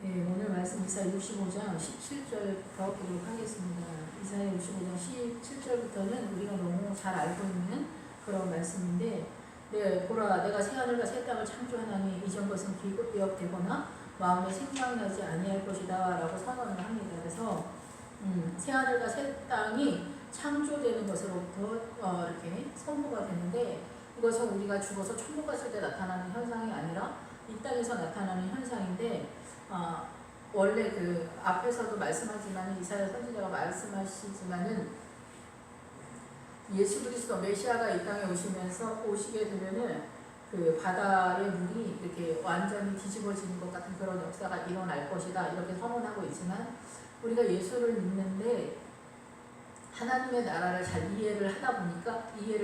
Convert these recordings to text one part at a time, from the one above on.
네, 오늘 말씀 이사야 65장 17절부터 보도록 하겠습니다. 이사야 65장 17절부터는 우리가 너무 잘 알고 있는 그런 말씀인데, 네, 보라, 내가 새하늘과 새 땅을 창조하나니 이전 것은 기억되거나 마음에 생각나지 아니할 것이다 라고 선언을 합니다. 그래서 새하늘과 새 땅이 창조되는 것으로부터 이렇게 선포가 되는데, 이것은 우리가 죽어서 천국 갔을 때 나타나는 현상이 아니라 이 땅에서 나타나는 현상인데, 원래 그 앞에서도 말씀하지만 이사야 선지자가 말씀하시지만은 예수 그리스도 메시아가 이 땅에 오시게 되면은 그 바다의 물이 이렇게 완전히 뒤집어지는 것 같은 그런 역사가 일어날 것이다 이렇게 선언하고 있지만, 우리가 예수를 믿는데 하나님의 나라를 잘 이해를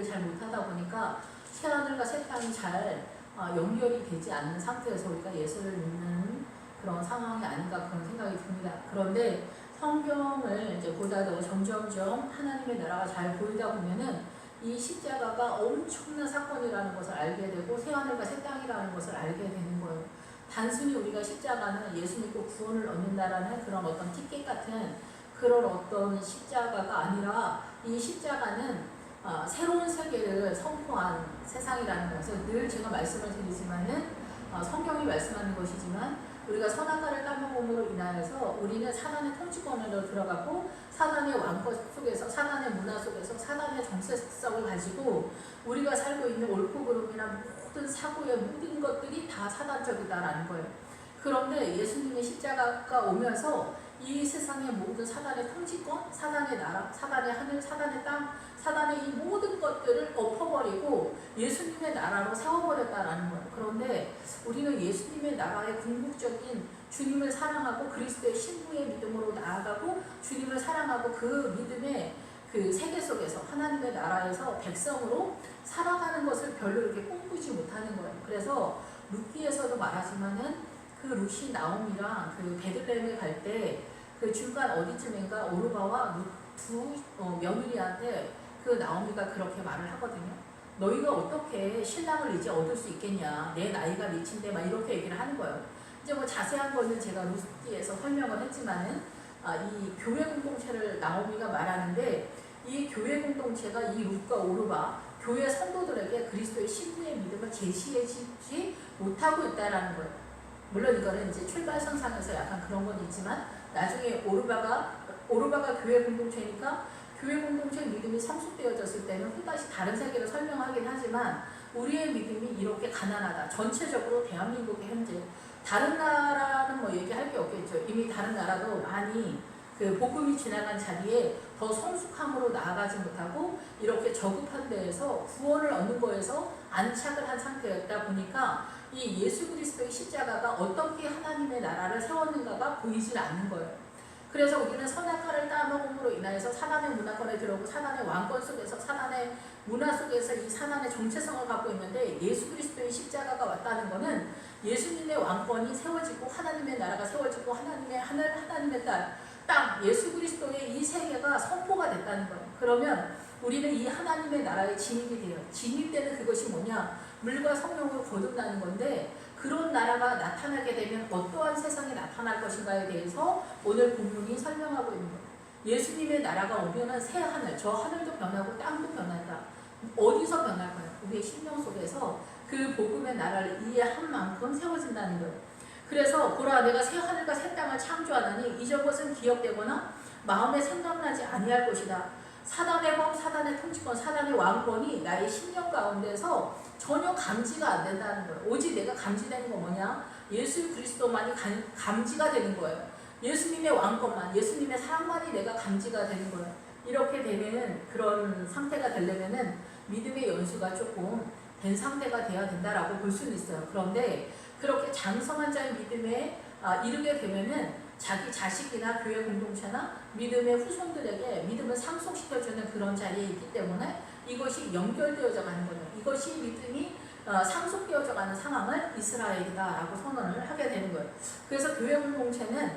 잘 못하다 보니까 새하늘과 새 땅이 잘 연결이 되지 않는 상태에서 우리가 예수를 믿는 그런 상황이 아닌가 그런 생각이 듭니다. 그런데 성경을 이제 보다 더 점점점 하나님의 나라가 잘 보이다 보면은 이 십자가가 엄청난 사건이라는 것을 알게 되고 새하늘과 새 땅이라는 것을 알게 되는 거예요. 단순히 우리가 십자가는 예수 믿고 구원을 얻는다라는 그런 어떤 티켓 같은 그런 어떤 십자가가 아니라, 이 십자가는 새로운 세계를 선포한 세상이라는 것을 늘 제가 말씀을 드리지만은 성경이 말씀하는 것이지만, 우리가 선악과를 따먹음으로 인하여서 우리는 사단의 통치권으로 들어가고 사단의 왕권 속에서, 사단의 문화 속에서 사단의 정체성을 가지고 우리가 살고 있는 옳고 그름이나 모든 사고의 모든 것들이 다 사단적이다라는 거예요. 그런데 예수님의 십자가가 오면서 이 세상의 모든 사단의 통치권, 사단의 나라, 사단의 하늘, 사단의 땅, 사단의 이 모든 것들을 엎어버리고 예수님의 나라로 세워버렸다라는 거예요. 그런데 우리는 예수님의 나라의 궁극적인 주님을 사랑하고 그리스도의 신부의 믿음으로 나아가고 주님을 사랑하고 그 믿음의 그 세계 속에서 하나님의 나라에서 백성으로 살아가는 것을 별로 이렇게 꿈꾸지 못하는 거예요. 그래서 룻기에서도 말하지만은 그 룻이 나옴이랑 그 베들레헴에 갈 때 그 중간 어디쯤인가 오르바와 두 며느리한테 그 나오미가 그렇게 말을 하거든요. 너희가 어떻게 신랑을 이제 얻을 수 있겠냐, 내 나이가 미친데 막 이렇게 얘기를 하는 거예요. 이제 뭐 자세한 거는 제가 룻기에서 설명을 했지만은 이 교회 공동체를 나오미가 말하는데, 이 교회 공동체가 이 룻과 오르바 교회 성도들에게 그리스도의 신부의 믿음을 제시해주지 못하고 있다라는 거예요. 물론 이거는 이제 출발선상에서 약간 그런 건 있지만, 나중에 오르바가 교회 공동체니까 교회 공동체 믿음이 성숙되어졌을 때는 또다시 다른 세계를 설명하긴 하지만, 우리의 믿음이 이렇게 가난하다. 전체적으로 대한민국의 현재 다른 나라는 뭐 얘기할 게 없겠죠. 이미 다른 나라도 많이 그 복음이 지나간 자리에 더 성숙함으로 나아가지 못하고 이렇게 저급한 데에서 구원을 얻는 거에서 안착을 한 상태였다 보니까 이 예수 그리스도의 십자가가 어떻게 하나님의 나라를 세웠는가가 보이질 않는 거예요. 그래서 우리는 선악과를 따먹음으로 인하여서 사단의 문화권에 들어오고 사단의 왕권 속에서, 사단의 문화 속에서 이 사단의 정체성을 갖고 있는데, 예수 그리스도의 십자가가 왔다는 것은 예수님의 왕권이 세워지고 하나님의 나라가 세워지고 하나님의 하늘, 하나님의 땅, 예수 그리스도의 이 세계가 선포가 됐다는 거예요. 그러면 우리는 이 하나님의 나라에 진입이 돼요. 진입되는 그것이 뭐냐? 물과 성령으로 거듭나는 건데, 그런 나라가 나타나게 되면 어떠한 세상이 나타날 것인가에 대해서 오늘 본문이 설명하고 있는 거예요. 예수님의 나라가 오면은 새 하늘, 저 하늘도 변하고 땅도 변한다. 어디서 변할까요? 우리의 심령 속에서 그 복음의 나라를 이해한 만큼 세워진다는 거예요. 그래서 보라, 내가 새 하늘과 새 땅을 창조하나니 이전 것은 기억되거나 마음에 생각나지 아니할 것이다. 사단의 범, 사단의 통치권, 사단의 왕권이 나의 심령 가운데서 전혀 감지가 안 된다는 거예요. 오직 내가 감지되는 건 뭐냐? 예수 그리스도만이 감지가 되는 거예요. 예수님의 왕권만, 예수님의 사랑만이 내가 감지가 되는 거예요. 이렇게 되는 그런 상태가 되려면은 믿음의 연수가 조금 된 상태가 돼야 된다라고 볼 수는 있어요. 그런데 그렇게 장성한 자의 믿음에 이르게 되면은 자기 자식이나 교회 공동체나 믿음의 후손들에게 믿음을 상속시켜주는 그런 자리에 있기 때문에 이것이 연결되어져 가는 거예요. 이것이 믿음이 상속되어져 가는 상황을 이스라엘이다라고 선언을 하게 되는 거예요. 그래서 교회 공동체는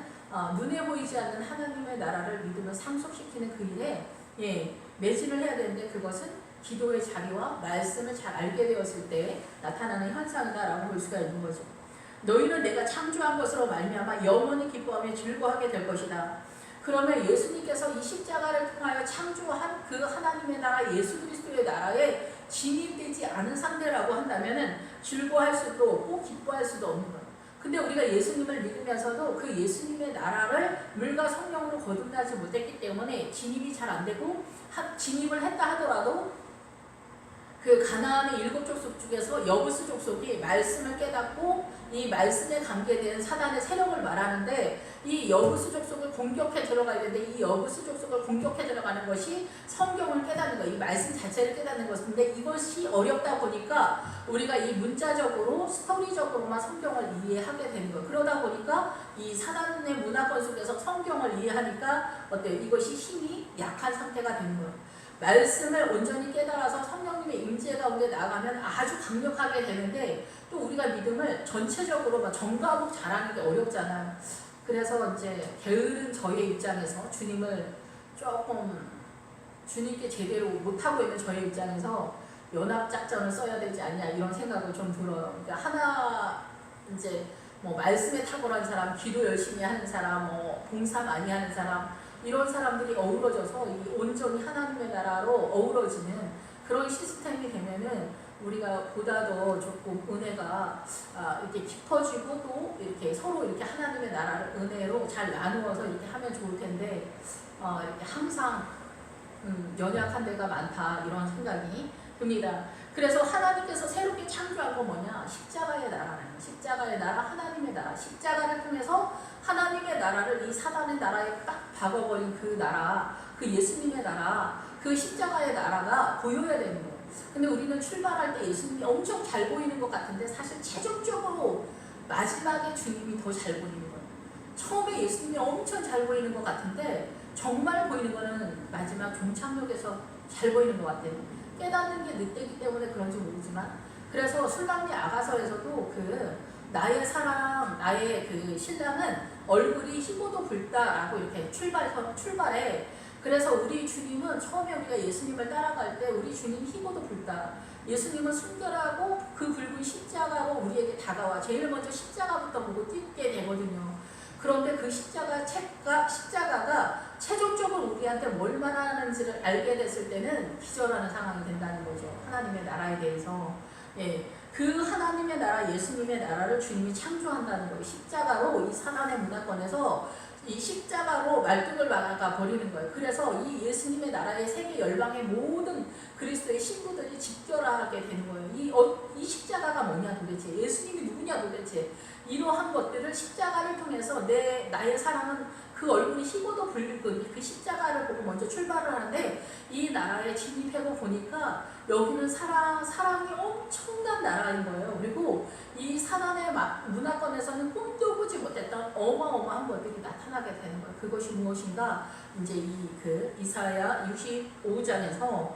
눈에 보이지 않는 하나님의 나라를 믿음을 상속시키는 그 일에 매진을 해야 되는데, 그것은 기도의 자리와 말씀을 잘 알게 되었을 때 나타나는 현상이다라고 볼 수가 있는 거죠. 너희는 내가 창조한 것으로 말미암아 영원히 기뻐하며 즐거워하게 될 것이다. 그러면 예수님께서 이 십자가를 통하여 창조한 그 하나님의 나라 예수 그리스도의 나라에 진입되지 않은 상태라고 한다면 즐거워할 수도 없고 기뻐할 수도 없는 거예요. 근데 우리가 예수님을 믿으면서도 그 예수님의 나라를 물과 성령으로 거듭나지 못했기 때문에 진입이 잘 안 되고 진입을 했다 하더라도 그 가나안의 7족속 중에서 여부스 족속이 말씀을 깨닫고 이 말씀에 관계된 사단의 세력을 말하는데 이 여부스 족속을 공격해 들어가야 되는데 이 여부스 족속을 공격해 들어가는 것이 성경을 깨닫는 거, 이 말씀 자체를 깨닫는 것인데 이것이 어렵다 보니까 우리가 이 문자적으로 스토리적으로만 성경을 이해하게 되는 거예요. 그러다 보니까 이 사단의 문화권 속에서 성경을 이해하니까 어때요? 이것이 힘이 약한 상태가 되는 거예요. 말씀을 온전히 깨달아서 성령님의 임재 가운데 나가면 아주 강력하게 되는데 또 우리가 믿음을 전체적으로 막 전가하고 잘하는 게 어렵잖아요. 그래서 이제 게으른 저의 입장에서 주님을 조금 주님께 제대로 못하고 있는 저의 입장에서 연합작전을 써야 되지 않냐 이런 생각을 좀 들어요. 그러니까 하나 이제 뭐 말씀에 탁월한 사람, 기도 열심히 하는 사람, 뭐 봉사 많이 하는 사람 이런 사람들이 어우러져서 이 온전히 하나님의 나라로 어우러지는 그런 시스템이 되면은 우리가 보다 더 조금 은혜가 이렇게 깊어지고 또 이렇게 서로 이렇게 하나님의 나라를 은혜로 잘 나누어서 이렇게 하면 좋을 텐데 이렇게 항상 연약한 데가 많다 이런 생각이 듭니다. 그래서 하나님께서 새롭게 창조한 건 뭐냐? 십자가의 나라는 십자가의 나라, 하나님의 나라. 십자가를 통해서 하나님의 나라를 이 사단의 나라에 딱 박아버린 그 나라, 그 예수님의 나라, 그 십자가의 나라가 보여야 되는 거예요. 근데 우리는 출발할 때 예수님이 엄청 잘 보이는 것 같은데 사실 최종적으로 마지막에 주님이 더 잘 보이는 거예요. 처음에 예수님이 엄청 잘 보이는 것 같은데 정말 보이는 거는 마지막 종착역에서 잘 보이는 것 같아요. 깨닫는 게 늦되기 때문에 그런지 모르지만 그래서 술방리 아가서에서도 그 나의 사랑, 나의 그 신랑은 얼굴이 희고도 붉다라고 이렇게 출발해. 그래서 우리 주님은 처음에 우리가 예수님을 따라갈 때 우리 주님 희고도 붉다. 예수님은 순결하고 그 붉은 십자가로 우리에게 다가와. 제일 먼저 십자가부터 보고 뛰게 되거든요. 그런데 그 십자가가 최종적으로 우리한테 뭘 말하는지를 알게 됐을 때는 기절하는 상황이 된다는 거죠. 하나님의 나라에 대해서. 예, 그 하나님의 나라, 예수님의 나라를 주님이 창조한다는 거예요. 십자가로 이 사단의 문화권에서 이 십자가로 말뚝을 막아 버리는 거예요. 그래서 이 예수님의 나라의 세계 열방의 모든 그리스도의 신부들이 집결하게 되는 거예요. 이 십자가가 뭐냐 도대체? 예수님이 누구냐 도대체? 이러한 것들을 십자가를 통해서 나의 사랑은 그 얼굴이 희고도 붉은 그 십자가를 보고 먼저 출발을 하는데 이 나라에 진입하고 보니까 여기는 사랑이 엄청난 나라인 거예요. 그리고 이 사단의 문화권에서는 꿈도 꾸지 못했던 어마어마한 것들이 나타나게 되는 거예요. 그것이 무엇인가? 이제 이사야 65장에서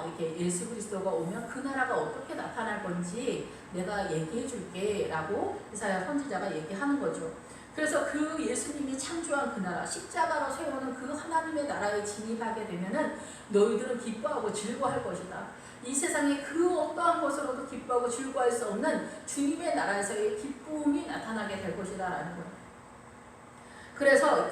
이렇게 예수 그리스도가 오면 그 나라가 어떻게 나타날 건지 내가 얘기해 줄게 라고 이사야 선지자가 얘기하는 거죠. 그래서 그 예수님이 창조한 그 나라, 십자가로 세우는 그 하나님의 나라에 진입하게 되면은 너희들은 기뻐하고 즐거워할 것이다. 이 세상에 그 어떠한 것으로도 기뻐하고 즐거워할 수 없는 주님의 나라에서의 기쁨이 나타나게 될 것이다 라는 거예요. 그래서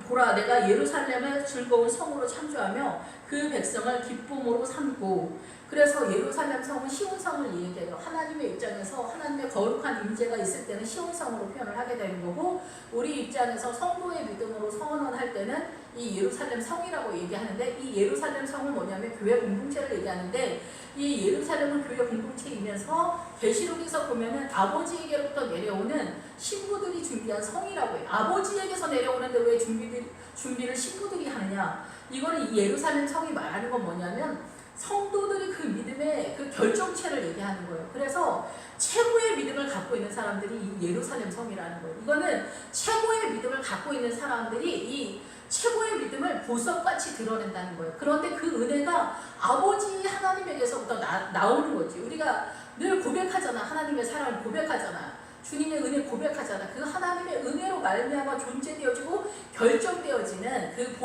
보라 내가 예루살렘을 즐거운 성으로 창조하며 그 백성을 기쁨으로 삼고 그래서 예루살렘 성은 시온성을 얘기해요. 하나님의 입장에서 하나님의 거룩한 임재가 있을 때는 시온성으로 표현을 하게 되는 거고 우리 입장에서 성도의 믿음으로 선언할 때는 이 예루살렘 성이라고 얘기하는데 이 예루살렘 성은 뭐냐면 교회 공동체를 얘기하는데 이 예루살렘은 교회 공동체이면서 계시록에서 보면은 아버지에게로부터 내려오는 신부들이 준비한 성이라고 해요. 아버지에게서 내려오는데 왜 준비를 신부들이 하느냐? 이거는 이 예루살렘 성이 말하는 건 뭐냐면 성도들이 그 믿음의 그 결정체를 얘기하는 거예요. 그래서 최고의 믿음을 갖고 있는 사람들이 이 예루살렘 성이라는 거예요. 이거는 최고의 믿음을 갖고 있는 사람들이 이 최고의 믿음을 보석같이 드러낸다는 거예요. 그런데 그 은혜가 아버지 하나님에게서부터 나오는 거지. 우리가 늘 고백하잖아. 하나님의 사랑을 고백하잖아. 주님의 은혜 고백하잖아. 그 하나님의 은혜로 말미암아 존재되어지고 결정되어지는 그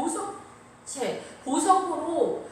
보석으로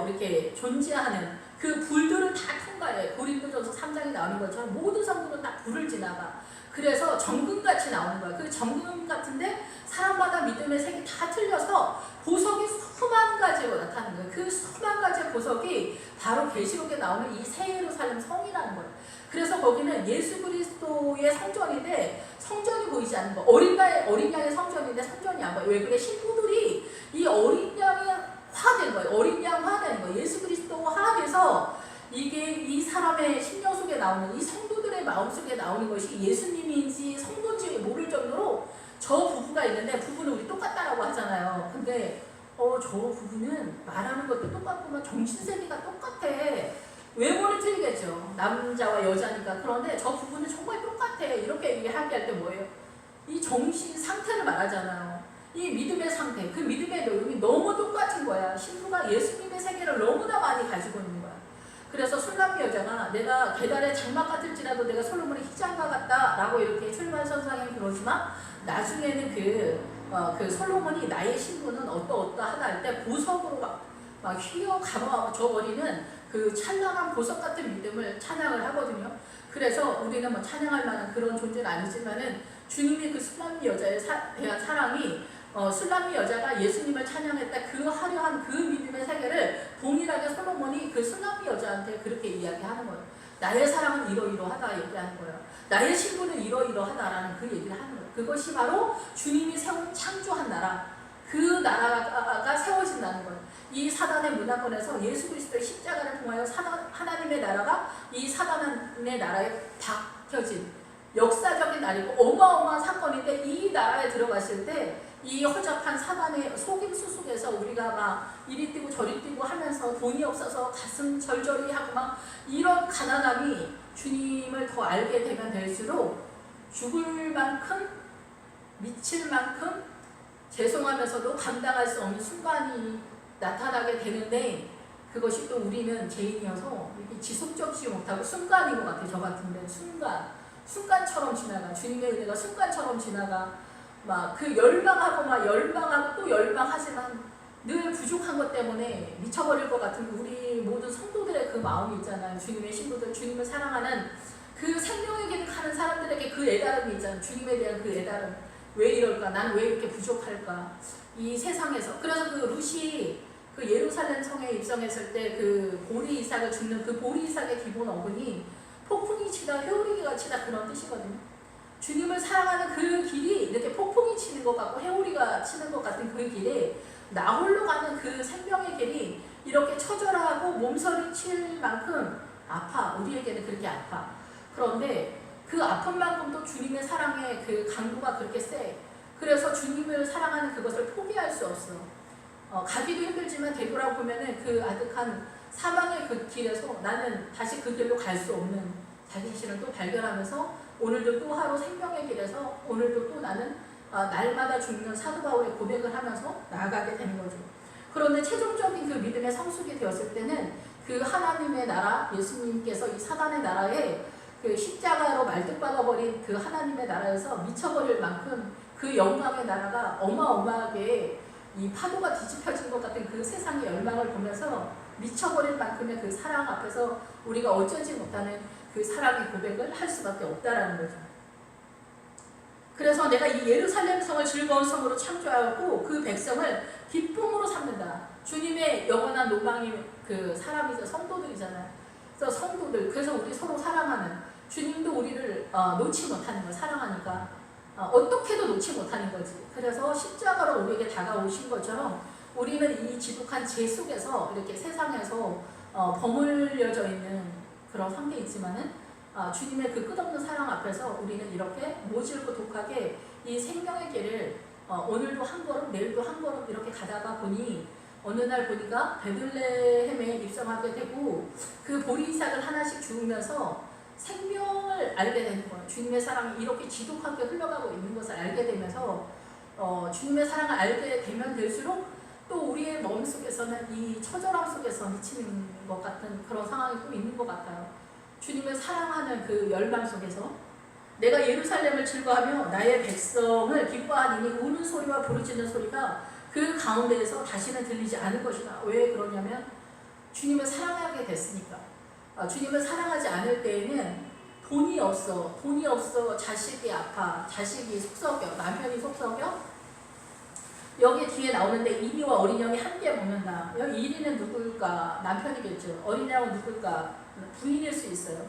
이렇게 존재하는 그 불들을 다 통과해. 고린도전서 3장에 나오는 것처럼 모든 성도는 다 불을 지나가. 그래서 정금같이 나오는 거야. 그 정금 같은데 사람마다 믿음의 색이 다 틀려서 보석이 수만 가지로 나타나는 거예요. 그 수만 가지의 보석이 바로 계시록에 나오는 이 새 예루살렘 성이라는 거예요. 그래서 거기는 예수 그리스도의 성전인데 성전이 보이지 않는 거. 어린 양의 성전인데 성전이 안 보여. 왜 그래? 신부들이 이 어린 양이 화된 거예요. 어린 양 화되는 거예요. 예수 그리스도 화돼서 이게 이 사람의 심령 속에 나오는 이 성도들의 마음 속에 나오는 것이 예수님인지 성도인지 모를 정도로 저 부부가 있는데 부부는 우리 똑같다라고 하잖아요. 근데 저 부부는 말하는 것도 똑같구만. 정신세계가 똑같아. 외모는 틀리겠죠. 남자와 여자니까. 그런데 저 부부는 정말 똑같아. 이렇게 얘기할 때 뭐예요? 이 정신 상태를 말하잖아요. 이 믿음의 상태, 그 믿음의 내용이 너무 똑같은 거야. 신부가 예수님의 세계를 너무나 많이 가지고 있는 거야. 그래서 술람미 여자가 내가 계달의 장막 같을지라도 내가 솔로몬의 희장가 같다라고 이렇게 출발선상에 그러지만 나중에는 그 솔로몬이 나의 신부는 어떠하다 할 때 보석으로 막 휘어 감아줘버리는 그 찬란한 보석 같은 믿음을 찬양을 하거든요. 그래서 우리는 뭐 찬양할 만한 그런 존재는 아니지만은 주님이 그 술람미 여자에 대한 사랑이 술람미 여자가 예수님을 찬양했다 그 화려한 그 믿음의 세계를 동일하게 솔로몬이 그 술람미 여자한테 그렇게 이야기하는 거예요. 나의 사랑은 이러이러하다 얘기하는 거예요. 나의 신부는 이러이러하다라는 그 얘기를 하는 거예요. 그것이 바로 주님이 세운 창조한 나라, 그 나라가 세워진다는 거예요. 이 사단의 문화권에서 예수 그리스도의 십자가를 통하여 하나님의 나라가 이 사단의 나라에 박혀진 역사적인 날이고 어마어마한 사건인데 이 나라에 들어갔을 때 이 허접한 사단의 속임수 속에서 우리가 막 이리 뛰고 저리 뛰고 하면서 돈이 없어서 가슴 절절히 하고 막 이런 가난함이 주님을 더 알게 되면 될수록 죽을 만큼 미칠 만큼 죄송하면서도 감당할 수 없는 순간이 나타나게 되는데 그것이 또 우리는 개인이어서 이렇게 지속적이지 못하고 순간인 것 같아요. 저 같은데 순간처럼 지나가. 주님의 은혜가 순간처럼 지나가. 막 그 열망하고 또 열망하지만 늘 부족한 것 때문에 미쳐버릴 것 같은 우리 모든 성도들의 그 마음이 있잖아요. 주님의 신부들, 주님을 사랑하는 그 생명의 길을 가는 사람들에게 그 애달음이 있잖아요. 주님에 대한 그 애달음. 왜 이럴까? 나는 왜 이렇게 부족할까? 이 세상에서. 그래서 그 룻이 그 예루살렘 성에 입성했을 때 그 보리 이삭을 죽는 그 보리 이삭의 기본 어근이 폭풍이 치다 회오리가 치다 그런 뜻이거든요. 주님을 사랑하는 그 길이 이렇게 폭풍이 치는 것 같고 회오리가 치는 것 같은 그 길에 나 홀로 가는 그 생명의 길이 이렇게 처절하고 몸서리 칠 만큼 아파. 우리에게는 그렇게 아파. 그런데 그 아픈 만큼도 주님의 사랑의 그 강도가 그렇게 세. 그래서 주님을 사랑하는 그것을 포기할 수 없어. 가기도 힘들지만 되돌아보면은 그 아득한 사망의 그 길에서 나는 다시 그 길로 갈 수 없는 자기 자신을 또 발견하면서 오늘도 또 하루 생명의 길에서 오늘도 또 나는 날마다 죽는 사도 바울의 고백을 하면서 나아가게 되는 거죠. 그런데 최종적인 그 믿음의 성숙이 되었을 때는 그 하나님의 나라, 예수님께서 이 사단의 나라에 그 십자가로 말뚝박아버린 그 하나님의 나라에서 미쳐버릴 만큼 그 영광의 나라가 어마어마하게 이 파도가 뒤집혀진 것 같은 그 세상의 열망을 보면서 미쳐버릴 만큼의 그 사랑 앞에서 우리가 어쩌지 못하는 그 사랑의 고백을 할 수밖에 없다라는 거죠. 그래서 내가 이 예루살렘 성을 즐거운 성으로 창조하고 그 백성을 기쁨으로 삼는다. 주님의 영원한 로망이 그 사람이죠. 성도들이잖아요. 그래서 성도들, 그래서 우리 서로 사랑하는 주님도 우리를 놓지 못하는 걸 사랑하니까 어떻게도 놓지 못하는 거지. 그래서 십자가로 우리에게 다가오신 것처럼 우리는 이 지독한 죄 속에서 이렇게 세상에서 버물려져 있는 그런 상태에 있지만은 주님의 그 끝없는 사랑 앞에서 우리는 이렇게 모질고 독하게 이 생명의 길을 오늘도 한 걸음 내일도 한 걸음 이렇게 가다가 보니 어느 날 보니까 베들레헴에 입성하게 되고 그 보리 이삭을 하나씩 주우면서 생명을 알게 되는 거예요. 주님의 사랑이 이렇게 지독하게 흘러가고 있는 것을 알게 되면서 주님의 사랑을 알게 되면 될수록 또 우리의 마음속에서는 이 처절함 속에서 미치는 것 같은 그런 상황이 또 있는 것 같아요. 주님을 사랑하는 그 열망 속에서 내가 예루살렘을 즐거워하며 나의 백성을 기뻐하니 우는 소리와 부르짖는 소리가 그 가운데에서 다시는 들리지 않을 것이다. 왜 그러냐면 주님을 사랑하게 됐으니까. 주님을 사랑하지 않을 때에는 돈이 없어. 돈이 없어. 자식이 아파. 자식이 속썩여. 남편이 속썩여. 여기 뒤에 나오는데 이리와 어린 양이 함께 먹는다. 여기 이리는 누굴까? 남편이겠죠. 어린 양은 누굴까? 부인일 수 있어요.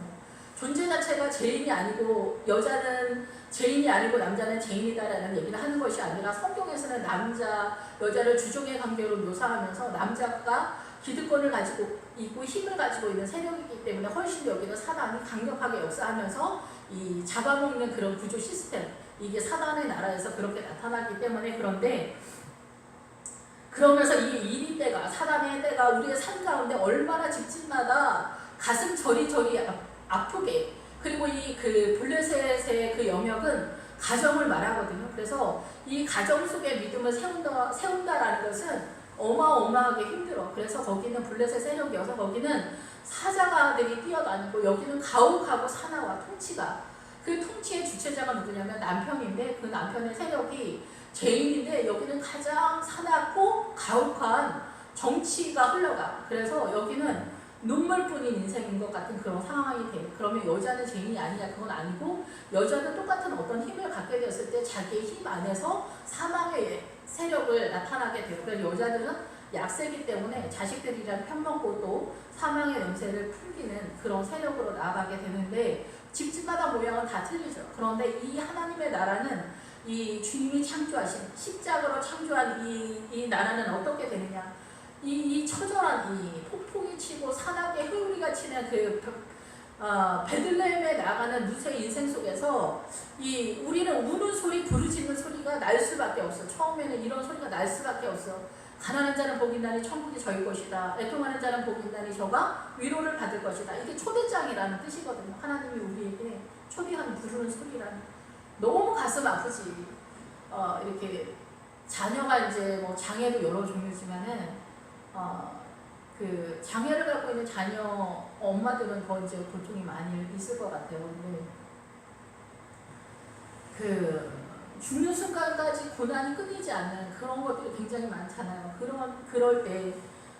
존재 자체가 죄인이 아니고 여자는 죄인이 아니고 남자는 죄인이다라는 얘기를 하는 것이 아니라 성경에서는 남자, 여자를 주종의 관계로 묘사하면서 남자가 기득권을 가지고 있고 힘을 가지고 있는 세력이기 때문에 훨씬 여기는 사단이 강력하게 역사하면서 이 잡아먹는 그런 구조 시스템, 이게 사단의 나라에서 그렇게 나타나기 때문에. 그런데 그러면서 이 이리 때가, 사단의 때가 우리의 삶 가운데 얼마나 집집마다 가슴 저리저리 아프게, 그리고 이 그 블레셋의 그 영역은 가정을 말하거든요. 그래서 이 가정 속에 믿음을 세운다라는 것은 어마어마하게 힘들어. 그래서 거기는 블레셋 세력이어서 거기는 사자가들이 뛰어다니고, 여기는 가혹하고 사나워 통치가. 그 통치의 주체자가 누구냐면 남편인데, 그 남편의 세력이 죄인인데 여기는 가장 사납고 가혹한 정치가 흘러가. 그래서 여기는 눈물뿐인 인생인 것 같은 그런 상황이 돼. 그러면 여자는 죄인이 아니냐? 그건 아니고, 여자는 똑같은 어떤 힘을 갖게 되었을 때 자기의 힘 안에서 사망의 세력을 나타나게 돼요. 그래서 여자들은 약세기 때문에 자식들이랑 편먹고 또 사망의 냄새를 풍기는 그런 세력으로 나아가게 되는데, 집집마다 모양은 다 틀리죠. 그런데 이 하나님의 나라는, 이 주님이 창조하신, 십자가로 창조한 이 나라는 어떻게 되느냐? 이 처절한 이 폭풍이 치고 산악의 흐우리가 치는 그 베들레헴에 나가는 루세의 인생 속에서 이 우리는 우는 소리, 부르짖는 소리가 날 수밖에 없어. 처음에는 이런 소리가 날 수밖에 없어. 가난한 자는 복이 있나니 천국이 저희 것이다. 애통하는 자는 복이 있나니 저가 위로를 받을 것이다. 이게 초대장이라는 뜻이거든요. 하나님이 우리에게 초대하는 부르는 소리라는. 너무 가슴 아프지. 이렇게 자녀가 이제 뭐 장애도 여러 종류지만은 그 장애를 갖고 있는 자녀 엄마들은 더 이제 고통이 많이 있을 것 같아요. 근데 그 죽는 순간까지 고난이 끊이지 않는 그런 것들이 굉장히 많잖아요. 그럴 때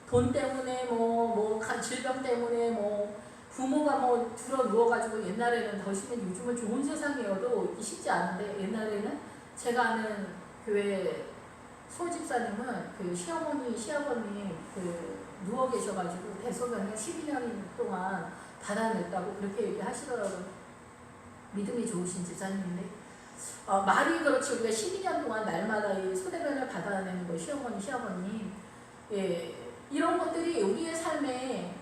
돈 때문에 뭐 질병 때문에 뭐 부모가 뭐 들어 누워가지고, 옛날에는 더 심해, 요즘은 좋은 세상이어도 쉽지 않은데, 옛날에는 제가 아는 교회 소집사님은 그 시아버님 그 누워 계셔가지고 대소변을 12년 동안 받아냈다고 그렇게 얘기하시더라고요. 믿음이 좋으신 집사님인데, 말이 그렇지, 우리가 12년 동안 날마다 이 소대변을 받아내는 거, 시아버님, 예, 이런 것들이 우리의 삶에,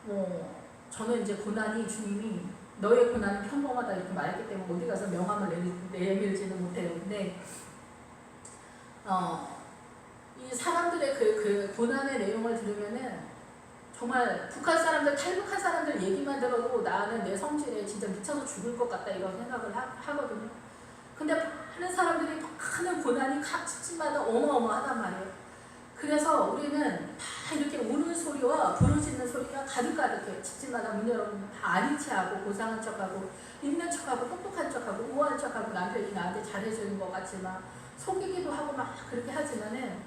뭐 저는 이제 고난이, 주님이 너의 고난은 평범하다 이렇게 말했기 때문에 어디 가서 명함을 내밀지는 못해요. 근데 이 사람들의 그 고난의 내용을 들으면은 정말 북한 사람들, 탈북한 사람들 얘기만 들어도 나는 내 성질에 진짜 미쳐서 죽을 것 같다 이런 생각을 하거든요. 근데 많은 사람들이 많은 고난이 각 집집마다 어마어마하단 말이에요. 그래서 우리는 다 이렇게 우는 소리와 부르짖는 소리가 가득가득해. 집집마다 문 열어보면 다 아닌 체하고 고상한 척하고 있는 척하고 똑똑한 척하고 우아한 척하고, 남편이 나한테 잘해주는 것 같지만 속이기도 하고 막 그렇게 하지만은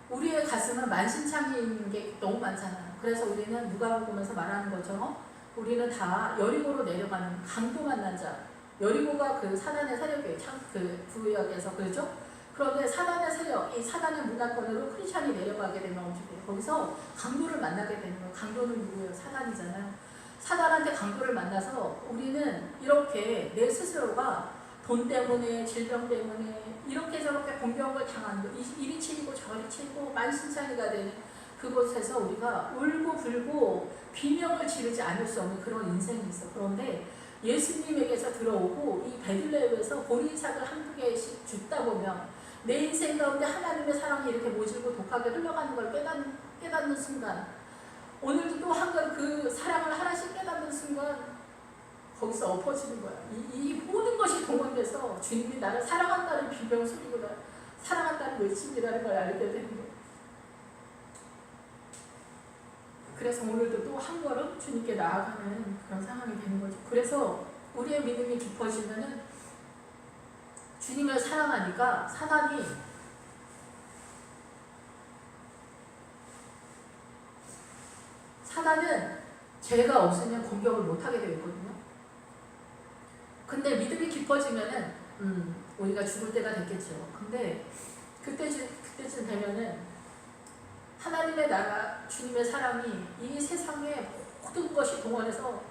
우리의 가슴은 만신창이인 게 너무 많잖아요. 그래서 우리는 누가복음에서 말하는 것처럼 우리는 다 여리고로 내려가는 강도 만난 자. 여리고가 그 사단의 세력이에요. 그 구역에서, 그렇죠? 그런데 사단의 세력, 이 사단의 문화권으로 크리스찬이 내려가게 되면 어떻게 돼요? 거기서 강도를 만나게 되는 거예요. 강도는 누구예요? 사단이잖아요. 사단한테 강도를 만나서 우리는 이렇게 내 스스로가 돈 때문에, 질병 때문에 이렇게 저렇게 공격을 당하는 거, 이리 치리고 저리 치리고 만신창이가 되는 그곳에서 우리가 울고 불고 비명을 지르지 않을 수 없는 그런 인생이 있어. 그런데 예수님에게서 들어오고 이 베들레헴에서 보리삭을 한두 개씩 줍다 보면 내 인생 가운데 하나님의 사랑이 이렇게 모질고 독하게 흘러가는 걸 깨닫는 순간, 오늘도 또 한 번 그 사랑을 하나씩 깨닫는 순간 거기서 엎어지는 거야. 이 모든 것이 동원돼서 주님이 나를 사랑한다는 비명 소리구나, 사랑한다는 외침이라는 걸 알게 되는 거야. 그래서 오늘도 또 한 걸음 주님께 나아가는 그런 상황이 되는 거죠. 그래서 우리의 믿음이 깊어지면은 주님을 사랑하니까 사단은 죄가 없으면 공격을 못하게 되어 있거든요. 근데 믿음이 깊어지면은 우리가 죽을 때가 됐겠죠. 근데 그때쯤 되면은 하나님의 나라, 주님의 사랑이 이 세상의 모든 것이 동원해서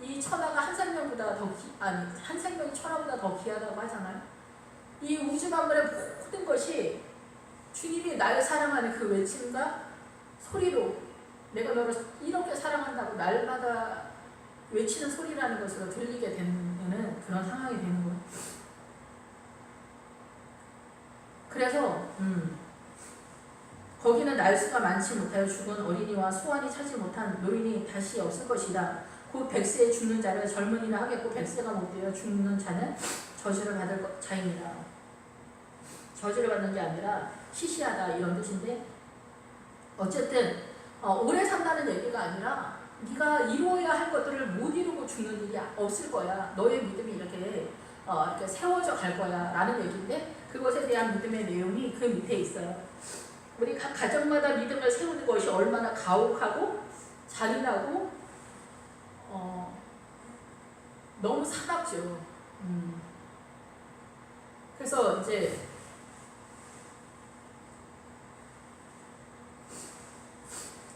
이 천하가 한 생명보다 한 생명이 천하보다 더 귀하다고 하잖아요. 이 우주 만물의 모든 것이 주님이 나를 사랑하는 그 외침과 소리로 내가 너를 이렇게 사랑한다고 날마다 외치는 소리라는 것으로 들리게 되는 그런 상황이 되는 거예요. 그래서 거기는 날수가 많지 못하여 죽은 어린이와 수완이 차지 못한 노인이 다시 없을 것이다. 곧 백세에 죽는 자를 젊은이라 하겠고 백세가 못되어 죽는 자는 저주를 받을 자입니다. 저주를 받는 게 아니라 시시하다 이런 뜻인데, 어쨌든 오래 산다는 얘기가 아니라 네가 이루어야 할 것들을 못 이루고 죽는 일이 없을 거야. 너의 믿음이 이렇게 세워져 갈 거야 라는 얘기인데, 그것에 대한 믿음의 내용이 그 밑에 있어요. 우리 각 가정마다 믿음을 세우는 것이 얼마나 가혹하고 잔인하고 너무 사납죠. 그래서 이제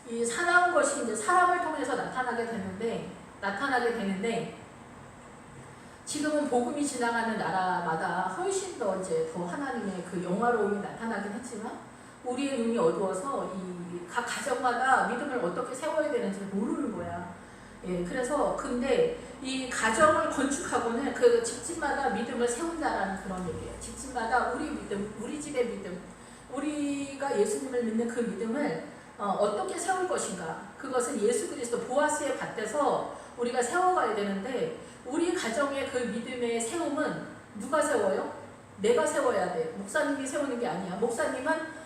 이 사나운 것이 이제 사람을 통해서 나타나게 되는데 지금은 복음이 지나가는 나라마다 훨씬 더 하나님의 그 영화로움이 나타나긴 했지만 우리의 눈이 어두워서 이 각 가정마다 믿음을 어떻게 세워야 되는지 모르는 거야. 예, 그래서 근데 이 가정을 건축하고는 그 집집마다 믿음을 세운다라는 그런 얘기예요. 집집마다 우리 믿음, 우리 집의 믿음, 우리가 예수님을 믿는 그 믿음을 어떻게 세울 것인가. 그것은 예수 그리스도 보아스의 밭에서 우리가 세워가야 되는데, 우리 가정의 그 믿음의 세움은 누가 세워요? 내가 세워야 돼. 목사님이 세우는 게 아니야. 목사님은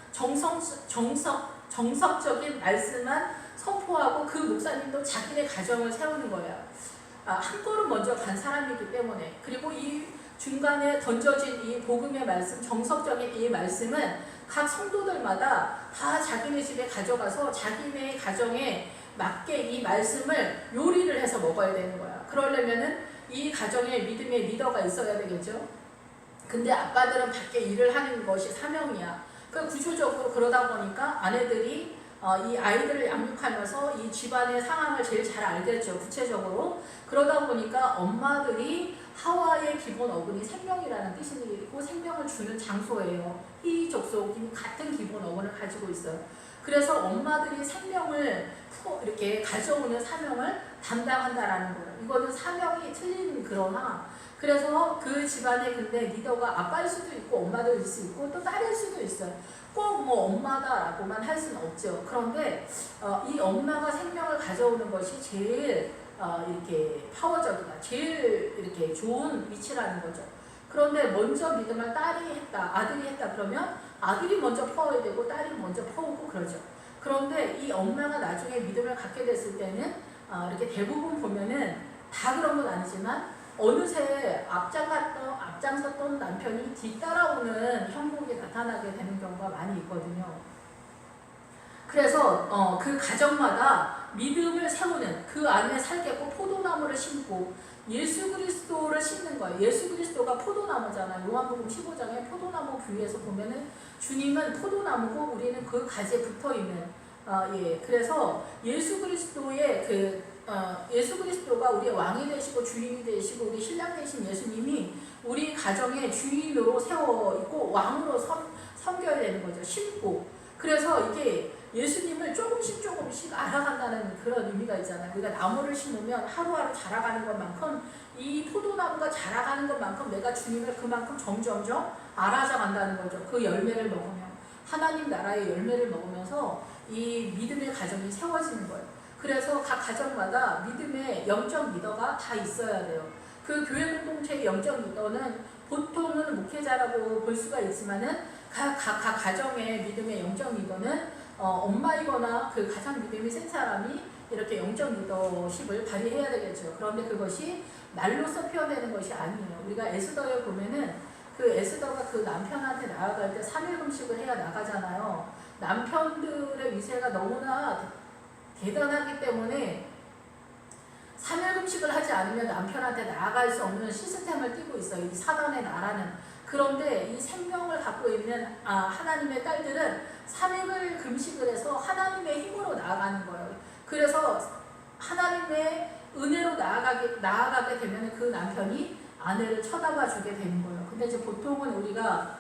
정석적인 말씀만 선포하고 그 목사님도 자기네 가정을 세우는 거야. 한 걸음 먼저 간 사람이기 때문에. 그리고 이 중간에 던져진 이 복음의 말씀, 정석적인 이 말씀은 각 성도들마다 다 자기네 집에 가져가서 자기네 가정에 맞게 이 말씀을 요리를 해서 먹어야 되는 거야. 그러려면은 이 가정에 믿음의 리더가 있어야 되겠죠. 근데 아빠들은 밖에 일을 하는 것이 사명이야. 그 구조적으로 그러다 보니까 아내들이 이 아이들을 양육하면서 이 집안의 상황을 제일 잘 알겠죠. 구체적으로. 그러다 보니까 엄마들이 하와의 기본 어근이 생명이라는 뜻이고 생명을 주는 장소예요. 희족속이 같은 기본 어근을 가지고 있어요. 그래서 엄마들이 생명을 이렇게 가져오는 사명을 담당한다라는 거예요. 이거는 사명이 틀린 그러나, 그래서 그 집안에 근데 리더가 아빠일 수도 있고 엄마들일 수 있고 또 딸일 수도 있어요. 꼭 뭐 엄마다라고만 할 수는 없죠. 그런데 이 엄마가 생명을 가져오는 것이 제일 이렇게 파워적이다. 제일 이렇게 좋은 위치라는 거죠. 그런데 먼저 믿음을 딸이 했다, 아들이 했다 그러면 아들이 먼저 퍼야 되고 딸이 먼저 퍼오고 그러죠. 그런데 이 엄마가 나중에 믿음을 갖게 됐을 때는 이렇게 대부분 보면은 다 그런 건 아니지만 어느새 앞장섰던 남편이 뒤따라오는 형국이 나타나게 되는 경우가 많이 있거든요. 그래서 그 가정마다 믿음을 세우는, 그 안에 살겠고 포도나무를 심고 예수 그리스도를 심는 거예요. 예수 그리스도가 포도나무잖아요. 요한복음 15장에 포도나무 비유에서 보면은 주님은 포도나무고 우리는 그 가지에 붙어있는 그래서 예수 그리스도의 예수 그리스도가 우리의 왕이 되시고 주인이 되시고 우리 신랑 되신 예수님이 우리 가정의 주인으로 세워 있고 왕으로 섬겨야 되는 거죠. 심고. 그래서 이게 예수님을 조금씩 알아간다는 그런 의미가 있잖아요. 우리가 나무를 심으면 하루하루 자라가는 것만큼 이 포도나무가 자라가는 것만큼 내가 주님을 그만큼 점점점 알아가간다는 거죠. 그 열매를 먹으면 하나님 나라의 열매를 먹으면서 이 믿음의 가정이 세워지는 거예요. 그래서 각 가정마다 믿음의 영적 리더가 다 있어야 돼요. 그 교회 공동체의 영적 리더는 보통은 목회자라고 볼 수가 있지만은 각 가정의 믿음의 영적 리더는 엄마이거나 그 가장 믿음이 센 사람이 이렇게 영적 리더십을 발휘해야 되겠죠. 그런데 그것이 말로써 표현되는 것이 아니에요. 우리가 에스더에 보면은 그 에스더가 그 남편한테 나아갈 때 3일 금식을 해야 나가잖아요. 남편들의 위세가 너무나 대단하기 때문에 3일 금식을 하지 않으면 남편한테 나아갈 수 없는 시스템을 띠고 있어요. 이 사단의 나라는. 그런데 이 생명을 갖고 있는 하나님의 딸들은 3일 금식을 해서 하나님의 힘으로 나아가는 거예요. 그래서 하나님의 은혜로 나아가게 되면 그 남편이 아내를 쳐다봐 주게 되는 거예요. 근데 이제 보통은 우리가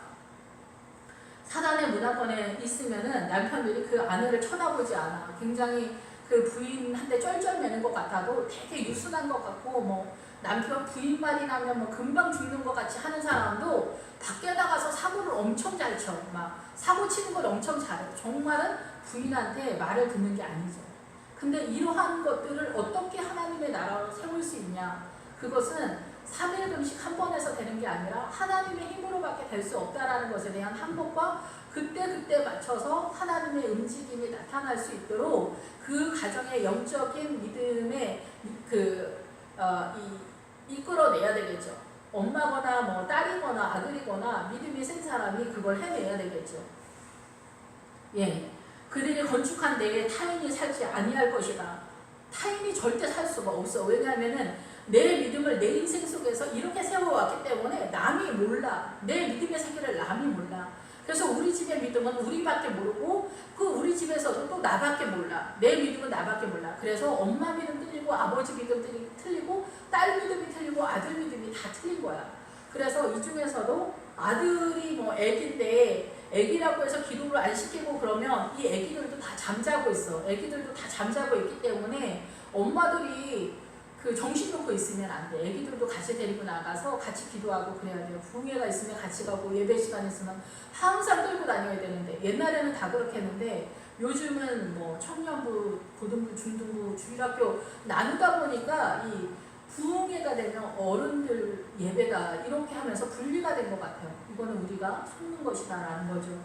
사단의 문화권에 있으면은 남편들이 그 아내를 쳐다보지 않아. 굉장히 그 부인한테 쩔쩔매는 것 같아도 되게 유순한 것 같고, 뭐 남편 부인 말이 나면 뭐 금방 죽는 것 같이 하는 사람도 밖에 나가서 사고를 엄청 잘 쳐. 막 사고 치는 걸 엄청 잘해. 정말은 부인한테 말을 듣는 게 아니죠. 근데 이러한 것들을 어떻게 하나님의 나라로 세울 수 있냐? 그것은 3일 금식 한 번에서 되는 게 아니라 하나님의 힘으로밖에 될 수 없다라는 것에 대한 항복과 그때 맞춰서 하나님의 움직임이 나타날 수 있도록 그 가정의 영적인 믿음에 이끌어내야 되겠죠. 엄마거나 뭐 딸이거나 아들이거나 믿음이 센 사람이 그걸 해내야 되겠죠. 예, 그들이 건축한 데에 타인이 살지 아니할 것이다. 타인이 절대 살 수가 없어. 왜냐하면은 내 믿음을 내 인생 속에서 이렇게 세워왔기 때문에 남이 몰라. 내 믿음의 세계를 남이 몰라. 그래서 우리 집의 믿음은 우리밖에 모르고 그 우리 집에서도 또 나밖에 몰라. 내 믿음은 나밖에 몰라. 그래서 엄마 믿음 틀리고 아버지 믿음 틀리고 딸 믿음이 틀리고 아들 믿음이 다 틀린 거야. 그래서 이 중에서도 아들이 뭐 애기인데 애기라고 해서 기도를 안 시키고 그러면 이 애기들도 다 잠자고 있어. 애기들도 다 잠자고 있기 때문에 엄마들이 그 정신 놓고 있으면 안 돼. 애기들도 같이 데리고 나가서 같이 기도하고 그래야 돼요. 부흥회가 있으면 같이 가고 예배 시간 있으면 항상 끌고 다녀야 되는데 옛날에는 다 그렇게 했는데 요즘은 뭐 청년부, 고등부, 중등부, 주일학교 나누다 보니까 이 부흥회가 되면 어른들 예배가 이렇게 하면서 분리가 된 것 같아요. 이거는 우리가 속는 것이다라는 거죠.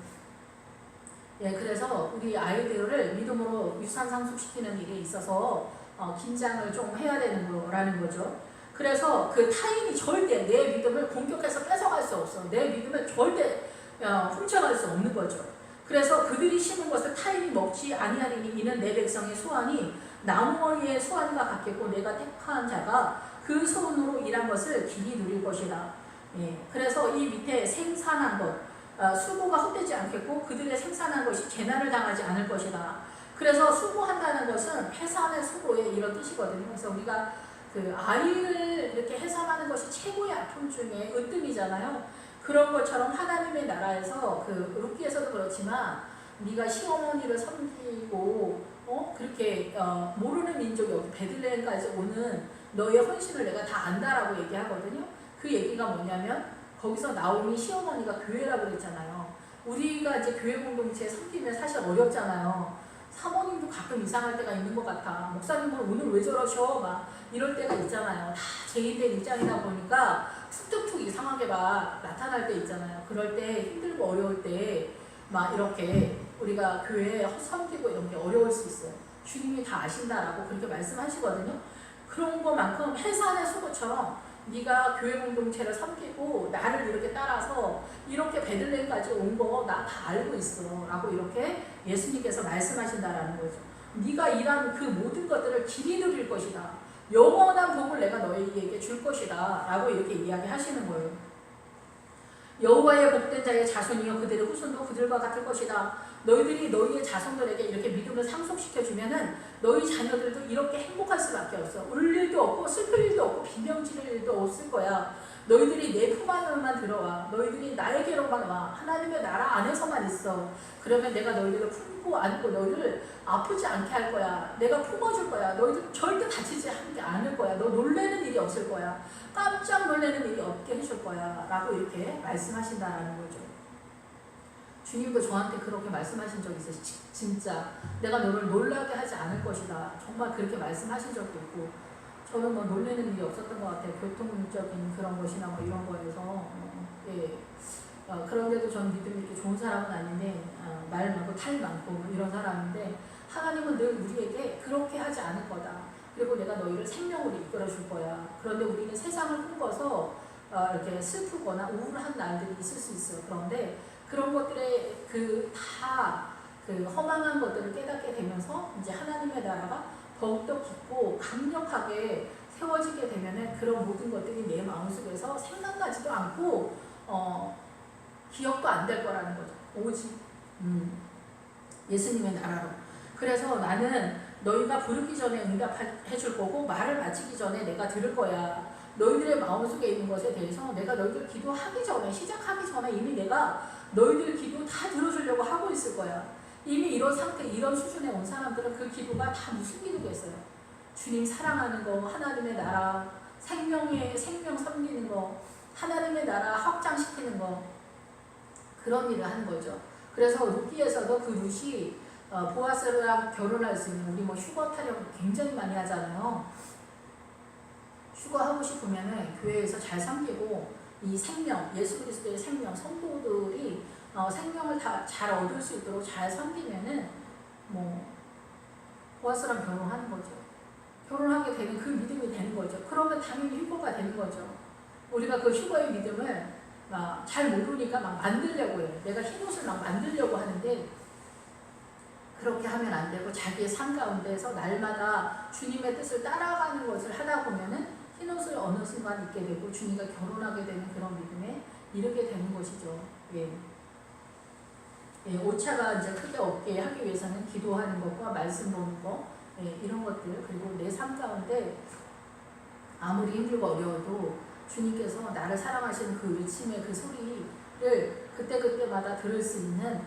예, 그래서 우리 아이들을 믿음으로 유산 상속시키는 일에 있어서 긴장을 좀 해야 되는 거라는 거죠. 그래서 그 타인이 절대 내 믿음을 공격해서 뺏어갈 수 없어. 내 믿음을 절대 훔쳐갈 수 없는 거죠. 그래서 그들이 심은 것을 타인이 먹지 아니하리니 이는 내 백성의 소원이 나무원이의 소원과 같겠고 내가 택한 자가 그 손으로 일한 것을 길이 누릴 것이다. 예, 그래서 이 밑에 생산한 것, 수고가 헛되지 않겠고 그들의 생산한 것이 재난을 당하지 않을 것이다. 그래서 수고한다는 것은 해산의 수고의 이런 뜻이거든요. 그래서 우리가 그 아이를 이렇게 해산하는 것이 최고의 아픔 중에 으뜸이잖아요. 그런 것처럼 하나님의 나라에서 그 루키에서도 그렇지만 네가 시어머니를 섬기고 그렇게 모르는 민족이 여기 베들레헴까지 오는 너의 헌신을 내가 다 안다라고 얘기하거든요. 그 얘기가 뭐냐면 거기서 나오미 시어머니가 교회라고 그랬잖아요. 우리가 이제 교회 공동체에 섬기면 사실 어렵잖아요. 사모님도 가끔 이상할 때가 있는 것 같아. 목사님은 오늘 왜 저러셔? 막 이럴 때가 있잖아요. 다 죄인된 입장이다 보니까 툭툭툭 이상하게 막 나타날 때 있잖아요. 그럴 때 힘들고 어려울 때 막 이렇게 우리가 교회에 섬기고 이런 게 어려울 수 있어요. 주님이 다 아신다라고 그렇게 말씀하시거든요. 그런 것만큼 해산의 수고처럼 네가 교회 공동체를 섬기고 나를 이렇게 따라서 이렇게 베들레헴까지 온 거 나 다 알고 있어 라고 이렇게 예수님께서 말씀하신다라는 거죠. 네가 일한 그 모든 것들을 길이 누릴 것이다. 영원한 복을 내가 너희에게 줄 것이다 라고 이렇게 이야기하시는 거예요. 여호와의 복된 자의 자손이여 그들의 후손도 그들과 같을 것이다. 너희들이 너희의 자손들에게 이렇게 믿음을 상속시켜주면은 너희 자녀들도 이렇게 행복할 수밖에 없어. 울 일도 없고 슬플 일도 없고 비명 지를 일도 없을 거야. 너희들이 내 품 안에만 들어와. 너희들이 나에게로만 와. 하나님의 나라 안에서만 있어. 그러면 내가 너희들을 품고 안고 너희를 아프지 않게 할 거야. 내가 품어줄 거야. 너희들 절대 다치지 않을 거야. 너 놀래는 일이 없을 거야. 깜짝 놀래는 일이 없게 해줄 거야. 라고 이렇게 말씀하신다라는 거죠. 주님도 저한테 그렇게 말씀하신 적이 있어요. 진짜 내가 너를 놀라게 하지 않을 것이다. 정말 그렇게 말씀하신 적도 있고 저는 뭐 놀라는 일이 없었던 것 같아요. 교통적인 그런 것이나 뭐 이런 거에서 예. 그런데도 저는 믿음이 이렇게 좋은 사람은 아닌데 말 많고 탈 많고 뭐 이런 사람인데 하나님은 늘 우리에게 그렇게 하지 않을 거다. 그리고 내가 너희를 생명으로 이끌어 줄 거야. 그런데 우리는 세상을 꿈꿔서 이렇게 슬프거나 우울한 날들이 있을 수 있어요. 그런데 그런 것들에 그 허망한 것들을 깨닫게 되면서 이제 하나님의 나라가 더욱더 깊고 강력하게 세워지게 되면은 그런 모든 것들이 내 마음속에서 생각나지도 않고 기억도 안 될 거라는 거죠. 오직 예수님의 나라로. 그래서 나는 너희가 부르기 전에 응답해 줄 거고 말을 마치기 전에 내가 들을 거야. 너희들의 마음속에 있는 것에 대해서 내가 너희들 기도하기 전에 시작하기 전에 이미 내가 너희들 기도 다 들어주려고 하고 있을 거야. 이미 이런 상태 이런 수준에 온 사람들은 그 기도가 다 무슨 기도겠어요. 주님 사랑하는 거, 하나님의 나라, 생명 섬기는 거, 하나님의 나라 확장시키는 거, 그런 일을 하는 거죠. 그래서 룻기에서도 그 룻이 보아스랑 결혼할 수 있는, 우리 뭐 휴거 타령 굉장히 많이 하잖아요. 휴거하고 싶으면은 교회에서 잘 섬기고 이 생명, 예수 그리스도의 생명, 성도들이 생명을 다 잘 얻을 수 있도록 잘 섬기면은 뭐 보아스랑 결혼하는 거죠. 결혼하게 되는 그 믿음이 되는 거죠. 그러면 당연히 휴거가 되는 거죠. 우리가 그 휴거의 믿음을 잘 모르니까 막 만들려고 해요. 내가 흰옷을 막 만들려고 하는데 그렇게 하면 안 되고 자기의 삶 가운데서 날마다 주님의 뜻을 따라가는 것을 하다 보면은 흰옷을 어느 순간 입게 되고 주님과 결혼하게 되는 그런 믿음에 이르게 되는 것이죠. 예. 예, 오차가 이제 크게 없게 하기 위해서는 기도하는 것과 말씀 보는 것, 예, 이런 것들, 그리고 내 삶 가운데 아무리 힘들고 어려워도 주님께서 나를 사랑하시는 그 외침의 그 소리를 그때그때마다 들을 수 있는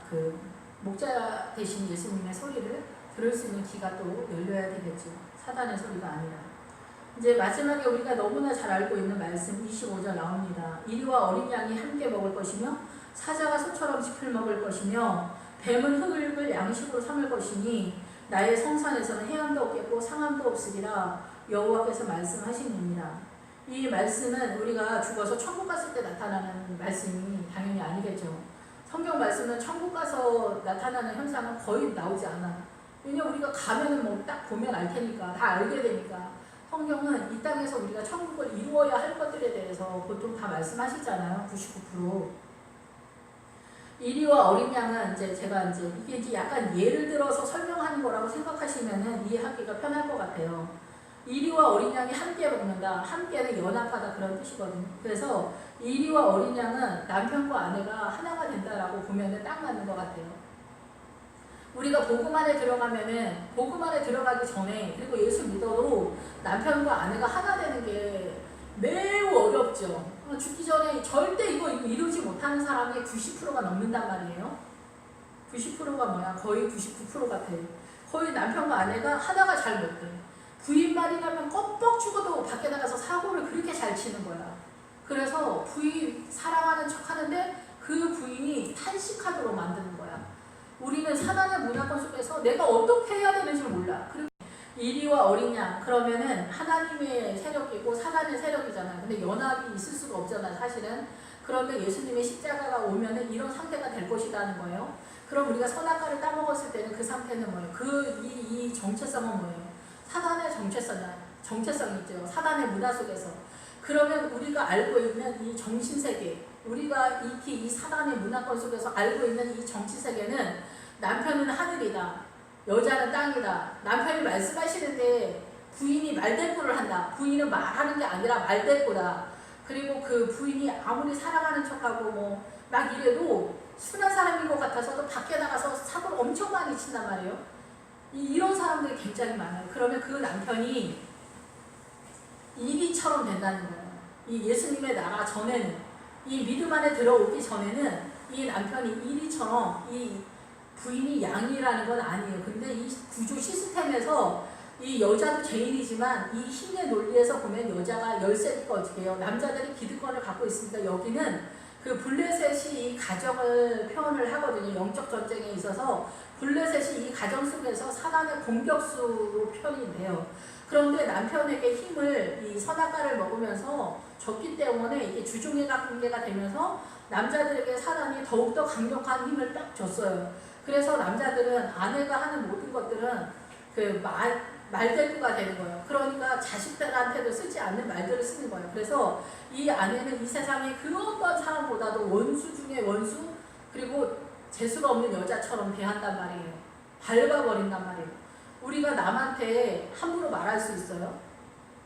그 목자 되신 예수님의 소리를 들을 수 있는 귀가 또 열려야 되겠죠. 사단의 소리가 아니라. 이제 마지막에 우리가 너무나 잘 알고 있는 말씀 25절 나옵니다. 이리와 어린 양이 함께 먹을 것이며 사자가 소처럼 짚을 먹을 것이며 뱀은 흙을 양식으로 삼을 것이니 나의 성산에서는 해함도 없겠고 상함도 없으리라 여호와께서 말씀하시니라. 이 말씀은 우리가 죽어서 천국 갔을 때 나타나는 말씀이 당연히 아니겠죠. 성경 말씀은 천국 가서 나타나는 현상은 거의 나오지 않아. 왜냐면 우리가 가면은 뭐 딱 보면 알 테니까, 다 알게 되니까. 성경은 이 땅에서 우리가 천국을 이루어야 할 것들에 대해서 보통 다 말씀하시잖아요. 99%. 이리와 어린 양은 제가 이게 약간 예를 들어서 설명하는 거라고 생각하시면은 이해하기가 편할 것 같아요. 이리와 어린 양이 함께 먹는다. 함께는 연합하다 그런 뜻이거든요. 그래서 이리와 어린 양은 남편과 아내가 하나가 된다라고 보면은 딱 맞는 것 같아요. 우리가 복음 안에 들어가면은 복음 안에 들어가기 전에 그리고 예수 믿어도 남편과 아내가 하나 되는 게 매우 어렵죠. 죽기 전에 절대 이거 이루지 못하는 사람이 90%가 넘는단 말이에요. 90%가 뭐야? 거의 99% 같아. 거의 남편과 아내가 하나가 잘 못돼. 부인 말이라면 껌뻑 죽어도 밖에 나가서 사고를 그렇게 잘 치는 거야. 그래서 부인 사랑하는 척 하는데 그 부인이 탄식하도록 만드는 거야. 우리는 사단의 문화권 속에서 내가 어떻게 해야 되는지 몰라. 그리고 이리와 어린 양, 그러면은 하나님의 세력이고 사단의 세력이잖아요. 근데 연합이 있을 수가 없잖아요, 사실은. 그런데 예수님의 십자가가 오면은 이런 상태가 될 것이라는 거예요. 그럼 우리가 선악과를 따먹었을 때는 그 상태는 뭐예요? 이 정체성은 뭐예요? 사단의 정체성이 있죠. 사단의 문화 속에서. 그러면 우리가 알고 있는 이 정신세계, 우리가 익히 이 사단의 문화권 속에서 알고 있는 이 정치세계는 남편은 하늘이다. 여자는 땅이다. 남편이 말씀하시는데 부인이 말대꾸를 한다. 부인은 말하는 게 아니라 말대꾸다. 그리고 그 부인이 아무리 사랑하는 척하고 막 이래도 순한 사람인 것 같아서도 밖에 나가서 사고를 엄청 많이 친단 말이에요. 이런 사람들이 굉장히 많아요. 그러면 그 남편이 이리처럼 된다는 거예요. 이 예수님의 나라 전에는, 이 믿음 안에 들어오기 전에는 이 남편이 이리처럼 이 부인이 양이라는 건 아니에요. 근데 이 구조 시스템에서 이 여자도 죄인이지만 이 힘의 논리에서 보면 여자가 열세니까 어떻게 해요? 남자들이 기득권을 갖고 있으니까 여기는 그 블레셋이 이 가정을 표현을 하거든요. 영적 전쟁에 있어서 블레셋이 이 가정 속에서 사단의 공격수로 표현이 돼요. 그런데 남편에게 힘을 이 선악과를 먹으면서 줬기 때문에 이게 주종의 관계가 되면서 남자들에게 사단이 더욱더 강력한 힘을 딱 줬어요. 그래서 남자들은 아내가 하는 모든 것들은 그 말대꾸가 되는 거예요. 그러니까 자식들한테도 쓰지 않는 말들을 쓰는 거예요. 그래서 이 아내는 이 세상에 그 어떤 사람보다도 원수 중에 원수, 그리고 재수가 없는 여자처럼 대한단 말이에요. 밟아버린단 말이에요. 우리가 남한테 함부로 말할 수 있어요?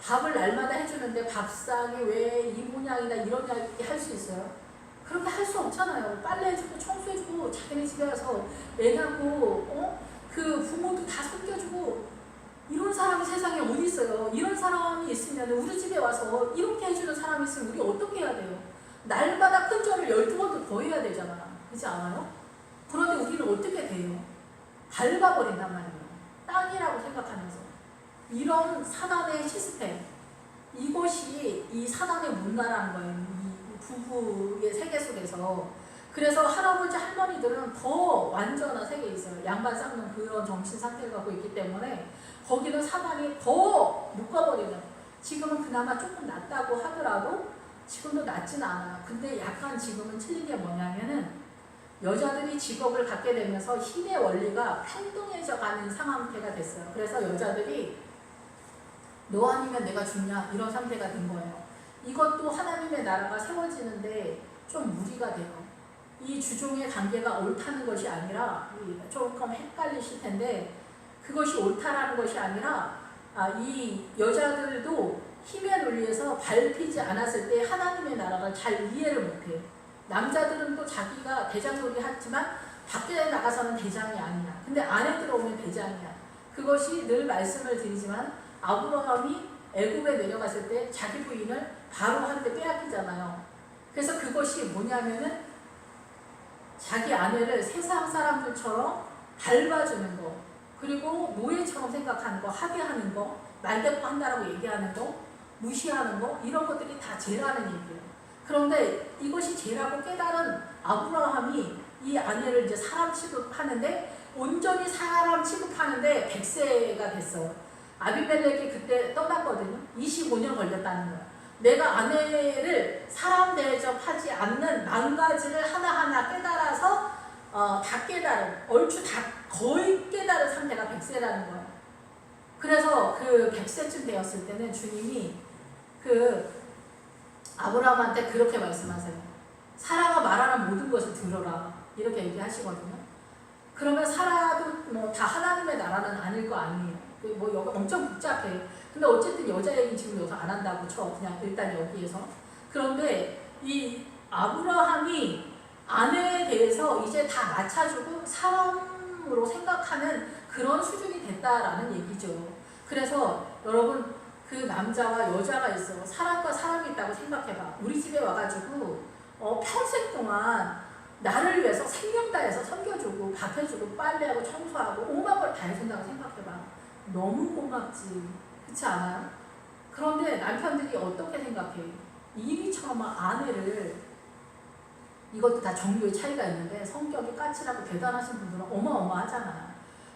밥을 날마다 해주는데 밥상에 왜 이 모양이나 이런 이야기 할 수 있어요? 그렇게 할 수 없잖아요. 빨래해주고 청소해주고 자기네 집에 가서 애 낳고 그 부모도 다 섬겨주고 이런 사람이 세상에 어디 있어요? 이런 사람이 있으면 우리 집에 와서 이렇게 해주는 사람이 있으면 우리 어떻게 해야 돼요? 날마다 큰 절을 12번도 더 해야 되잖아. 그렇지 않아요? 그런데 우리는 어떻게 돼요? 밟아버린단 말이에요. 땅이라고 생각하면서. 이런 사단의 시스템, 이것이 이 사단의 문화라는 거예요. 이 부부의 세계 속에서. 그래서 할아버지 할머니들은 더 완전한 세계에 있어요. 양반 쌍는 그런 정신 상태를 갖고 있기 때문에 거기는 사단이 더 묶어버리는. 지금은 그나마 조금 낫다고 하더라도 지금도 낫진 않아요. 근데 약간 지금은 틀린 게 뭐냐면은 여자들이 직업을 갖게 되면서 힘의 원리가 평등해져 가는 상태가 됐어요. 그래서 여자들이 너 아니면 내가 죽냐 이런 상태가 된 거예요. 이것도 하나님의 나라가 세워지는데 좀 무리가 돼요. 이 주종의 관계가 옳다는 것이 아니라 조금 헷갈리실 텐데 그것이 옳다라는 것이 아니라 이 여자들도 힘의 논리에서 밟히지 않았을 때 하나님의 나라를 잘 이해를 못해요. 남자들은 또 자기가 대장놀이 하지만 밖에 나가서는 대장이 아니야. 근데 안에 들어오면 대장이야. 그것이 늘 말씀을 드리지만 아브라함이 애굽에 내려갔을 때 자기 부인을 바로 한테 빼앗기잖아요. 그래서 그것이 뭐냐면은 자기 아내를 세상 사람들처럼 밟아주는 거, 그리고 노예처럼 생각하는 거, 하게하는 거, 말대꾸 한다라고 얘기하는 거, 무시하는 거, 이런 것들이 다 죄라는 얘기예요. 그런데 이것이 죄라고 깨달은 아브라함이 이 아내를 이제 사람 취급하는데 온전히 사람 취급하는데 100세가 됐어요. 아비멜렉이 그때 떠났거든요. 25년 걸렸다는 거예요. 내가 아내를 사람 대접하지 않는 만 가지를 하나하나 깨달아서 다 깨달은, 얼추 다 거의 깨달은 상태가 100세라는 거예요. 그래서 그 100세쯤 되었을 때는 주님이 그 아브라함한테 그렇게 말씀하세요. 사라가 말하는 모든 것을 들어라. 이렇게 얘기하시거든요. 그러면 사라도 뭐 다 하나님의 나라는 아닐 거 아니에요. 뭐 여기 엄청 복잡해. 근데 어쨌든 여자 얘기 지금 여기서 안 한다고 쳐. 그냥 일단 여기에서. 그런데 이 아브라함이 아내에 대해서 이제 다 맞춰주고 사람으로 생각하는 그런 수준이 됐다라는 얘기죠. 그래서 여러분 그 남자와 여자가 있어. 사람과 사람이 있다고 생각해봐. 우리 집에 와가지고 평생 동안 나를 위해서 생명 다해서 섬겨주고 밥 해주고 빨래하고 청소하고 온갖 걸 다 해준다고 생각해봐. 너무 고맙지. 그렇지 않아요? 그런데 남편들이 어떻게 생각해? 이리처럼 아내를, 이것도 다 종류의 차이가 있는데 성격이 까칠하고 대단하신 분들은 어마어마하잖아요.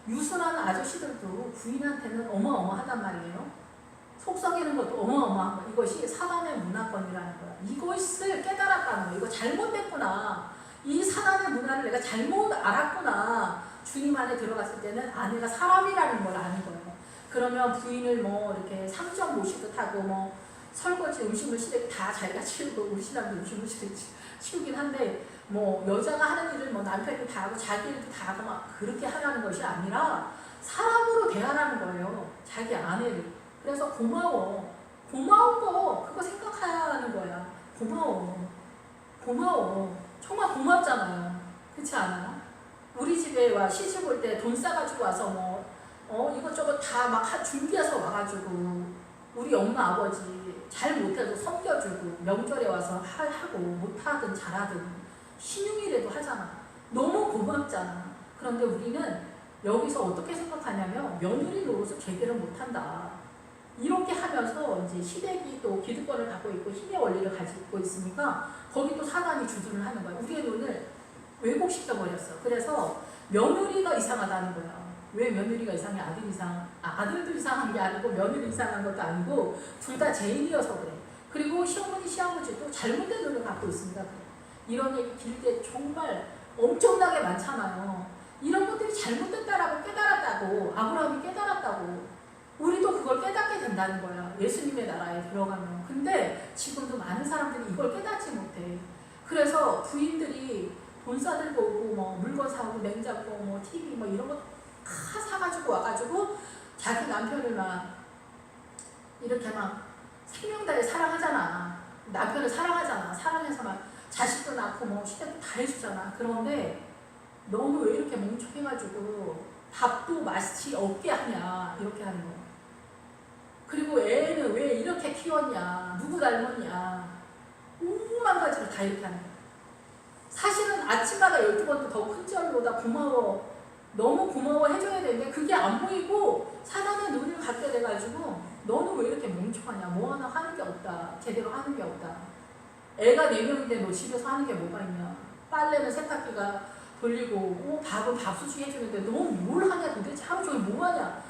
유순한 아저씨들도 부인한테는 어마어마하단 말이에요. 속 썩이는 것도 어마어마한 거. 이것이 사단의 문화권이라는 거야. 이것을 깨달았다는 거야. 이거 잘못됐구나. 이 사단의 문화를 내가 잘못 알았구나. 주님 안에 들어갔을 때는 아내가 사람이라는 걸 아는 거예요. 그러면 부인을 뭐 이렇게 상점 모시듯 하고 뭐 설거지 음식물 시댁 다 자기가 치우고 우리 신랑도 음식물 시댁 치우긴 한데 뭐 여자가 하는 일을 뭐 남편이 다 하고 자기 일도 다 하고 막 그렇게 하라는 것이 아니라 사람으로 대하라는 거예요. 자기 아내를. 그래서 고마워. 고마운 거 그거 생각하는 거야. 고마워. 고마워. 정말 고맙잖아요. 그렇지 않아요? 우리 집에 와 시집 올 때 돈 싸가지고 와서 뭐 이것저것 다 막 준비해서 와가지고 우리 엄마 아버지 잘 못해도 섬겨주고 명절에 와서 하고 못하든 잘하든 신용이라도 하잖아. 너무 고맙잖아. 그런데 우리는 여기서 어떻게 생각하냐면 며느리 노릇을 제대로 못한다. 이렇게 하면서 이제 시댁이 또 기득권을 갖고 있고 힘의 원리를 가지고 있으니까 거기 또 사단이 주둔을 하는 거야. 우리의 눈을 왜곡시켜 버렸어. 그래서 며느리가 이상하다는 거야. 왜 며느리가 이상해? 아들도 이상한 게 아니고 며느리 이상한 것도 아니고 둘 다 죄인이어서 그래. 그리고 시어머니 시아버지도 잘못된 눈을 갖고 있습니다. 이런 얘기 길게 정말 엄청나게 많잖아요. 이런 것들이 잘못됐다라고 깨달았다고, 아브라함이 깨달았다고. 우리도 그걸 깨닫게 된다는 거야. 예수님의 나라에 들어가면. 근데 지금도 많은 사람들이 이걸 깨닫지 못해. 그래서 부인들이 돈 싸들고 오고 뭐 물건 사오고 냉장고 뭐 TV 뭐 이런 거 다 사가지고 와가지고 자기 남편을 막 이렇게 막 생명 다해 사랑하잖아. 남편을 사랑하잖아. 사랑해서 막 자식도 낳고 뭐 시댁도 다 해주잖아. 그런데 너는 왜 이렇게 멍청해가지고 밥도 맛이 없게 하냐 이렇게 하는 거야. 그리고 애는 왜 이렇게 키웠냐, 누구 닮았냐, 오만 가지를 다 이렇게 하는 거야. 사실은 아침마다 12번도 더 큰 절로다 고마워, 너무 고마워 해줘야 되는데 그게 안 보이고 사단의 눈을 갖게 돼가지고 너는 왜 이렇게 멍청하냐, 뭐 하나 하는 게 없다, 제대로 하는 게 없다. 애가 4명인데 너 집에서 하는 게 뭐가 있냐, 빨래는 세탁기가 돌리고 밥은 밥솥이 해주는데 너 뭘 하냐, 도대체 하루 종일 뭐 하냐.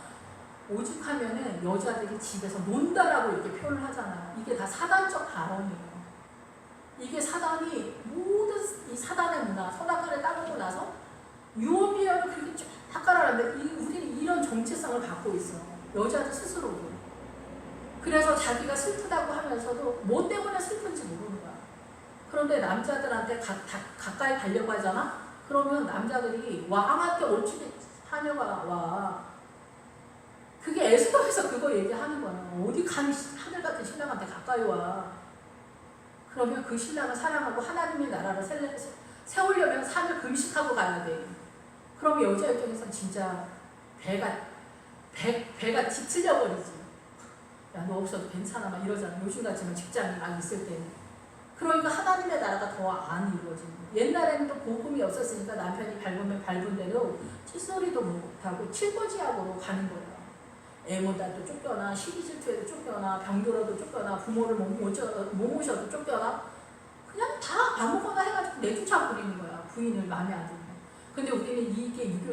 오직 하면은 여자들이 집에서 논다라고 이렇게 표현을 하잖아. 이게 다 사단적 발언이에요. 이게 사단이 모든 이 사단의 문화, 선악과를 따먹고 나서 유언비어를 그렇게 쫙 깔아놨는데 우리는 이런 정체성을 갖고 있어. 여자들 스스로도. 그래서 자기가 슬프다고 하면서도 뭐 때문에 슬픈지 모르는 거야. 그런데 남자들한테 가까이 가려고 하잖아? 그러면 남자들이 왕한테 어찌 하녀가 와. 그게 에스더에서 그거 얘기하는 거야. 어디 감히 하늘 같은 신랑한테 가까이 와. 그러면 그 신랑을 사랑하고 하나님의 나라를 세우려면 3일 금식하고 가야 돼. 그럼 여자 입장에서는 진짜 배가 뒤틀려버리지. 야, 너 없어도 괜찮아 막 이러잖아. 요즘 같지만 직장이 막 있을 때는. 그러니까 하나님의 나라가 더 안 이루어지는 거야. 옛날에는 또 복음이 없었으니까 남편이 밟으면 밟은 대로 칫소리도 못하고 칠거지약으로 가는 거야. 애모다도 쫓겨나, 시기질투에도 쫓겨나, 병들어도 쫓겨나, 부모를 못 모셔도 쫓겨나. 그냥 다 아무거나 해가지고 내쫓아 버리는 거야. 부인을 마음에 안 들면. 근데 우리는 이게 유교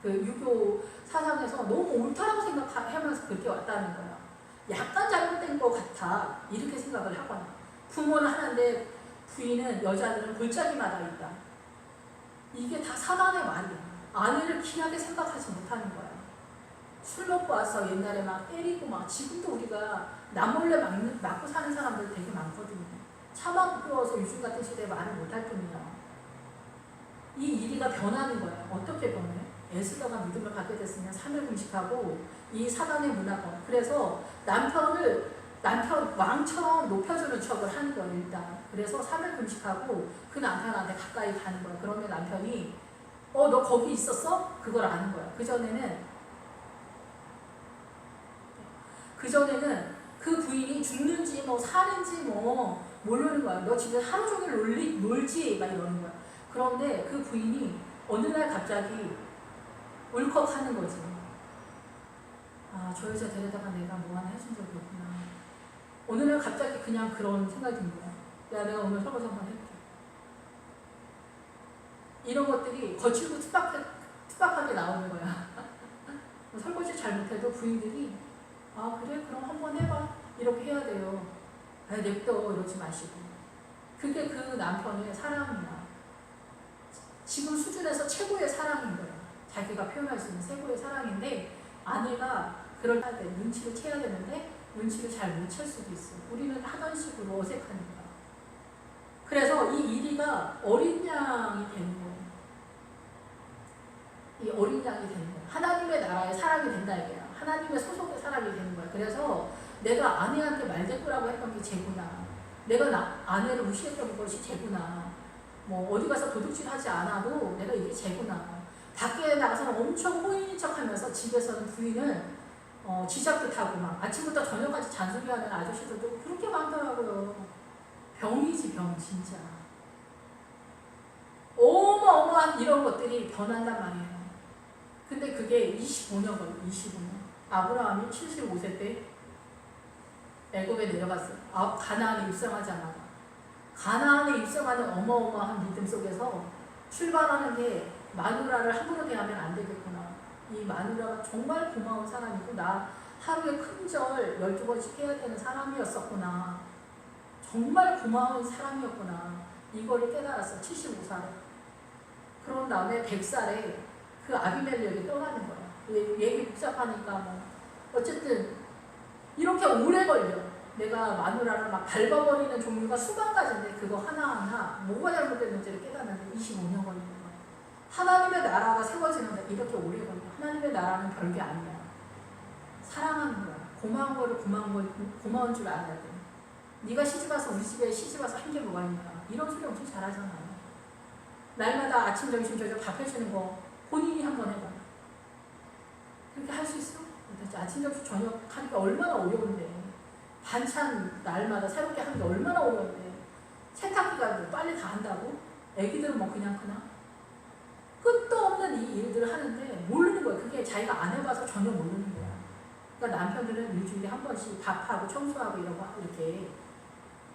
유교 사상에서 너무 옳다라고 생각하면서 그렇게 왔다는 거야. 약간 잘못된 것 같아. 이렇게 생각을 하거나. 부모는 하나인데 부인은, 여자들은 골짜기마다 있다. 이게 다 사단의 말이야. 아내를 귀하게 생각하지 못하는 거야. 술 먹고 와서 옛날에 막 때리고 막, 지금도 우리가 남몰래 맞고 사는 사람들 되게 많거든요. 차만 부끄러워서 요즘 같은 시대에 말을 못할 뿐이야. 이 일이가 변하는 거야. 어떻게 변해? 에스더가 믿음을 갖게 됐으면 3일 금식하고 이 사단의 문화권. 그래서 남편 왕처럼 높여주는 척을 하는 거야 일단. 그래서 3일 금식하고 그 남편한테 가까이 가는 거야. 그러면 남편이 너 거기 있었어? 그걸 아는 거야. 그전에는 그 부인이 죽는지 뭐 사는지 뭐 모르는 거야. 너 집에 하루 종일 놀지? 막 이러는 거야. 그런데 그 부인이 어느 날 갑자기 울컥하는 거지. 아, 저 여자 데려다가 내가 뭐 하나 해준 적이 없구나. 어느 날 갑자기 그냥 그런 생각이 든 거야. 야, 내가 오늘 설거지 한번 해볼게. 이런 것들이 거칠고 투박하게 나오는 거야. 설거지 잘못해도 부인들이 그래? 그럼 한번 해봐. 이렇게 해야 돼요. 냅둬. 이러지 마시고. 그게 그 남편의 사랑이야. 지금 수준에서 최고의 사랑인 거야. 자기가 표현할 수 있는 최고의 사랑인데 아내가 그럴 때 눈치를 채야 되는데 눈치를 잘 못 챌 수도 있어. 우리는 하던 식으로 어색하니까. 그래서 이 이리가 어린 양이 되는 거예요. 이 어린 양이 되는 거예요. 하나님의 나라의 사람이 된다 이거야. 하나님의 소속의 사람이 되는 거야. 그래서 내가 아내한테 말대꾸라고 했던 게 죄구나. 내가 아내를 무시했던 것이 죄구나. 뭐 어디 가서 도둑질하지 않아도 내가 이게 죄구나. 밖에 나가서는 엄청 호인인 척하면서 집에서는 부인을 지잡듯하고 막 아침부터 저녁까지 잔소리하는 아저씨들도 그렇게 많더라고요. 병이지 병 진짜. 어마어마한 이런 것들이 변한단 말이에요. 근데 그게 25년 걸려. 25년. 아브라함이 75세 때 애굽에 내려갔어요. 가나안에 입성하자마자. 가나안에 입성하는 어마어마한 믿음 속에서 출발하는 게 마누라를 함부로 대하면 안 되겠구나. 이 마누라가 정말 고마운 사람이고 나 하루에 큰절 12번씩 해야 되는 사람이었었구나. 정말 고마운 사람이었구나. 이거를 깨달았어. 75살에. 그런 다음에 100살에 그 아비멜렉이 떠나는 거야. 얘기 복잡하니까 뭐 어쨌든 이렇게 오래 걸려. 내가 마누라를 막 밟아버리는 종류가 수만 가지인데 그거 하나하나 뭐가 잘못됐는지를 깨닫는데 25년 걸리는 거야. 하나님의 나라가 세워지는데 이렇게 오래 걸려. 하나님의 나라는 별게 아니야. 사랑하는 거야. 고마운 거를 고마운 줄 알아야 돼. 네가 시집와서 우리 집에 시집와서 한 게 뭐가 있냐. 이런 소리 엄청 잘하잖아. 날마다 아침, 점심, 저녁 밥 해주는 거 본인이 한번 해봐. 그렇게 할 수 있어? 아침, 점심, 저녁 하니까 얼마나 어려운데. 반찬 날마다 새롭게 하는 게 얼마나 어려운데. 세탁기가 뭐 빨리 다 한다고? 애기들은 뭐 그냥 끝도 없는 이 일들을 하는데 모르는 거야. 그게 자기가 안 해봐서 전혀 모르는 거야. 그러니까 남편들은 일주일에 한 번씩 밥하고 청소하고 이렇게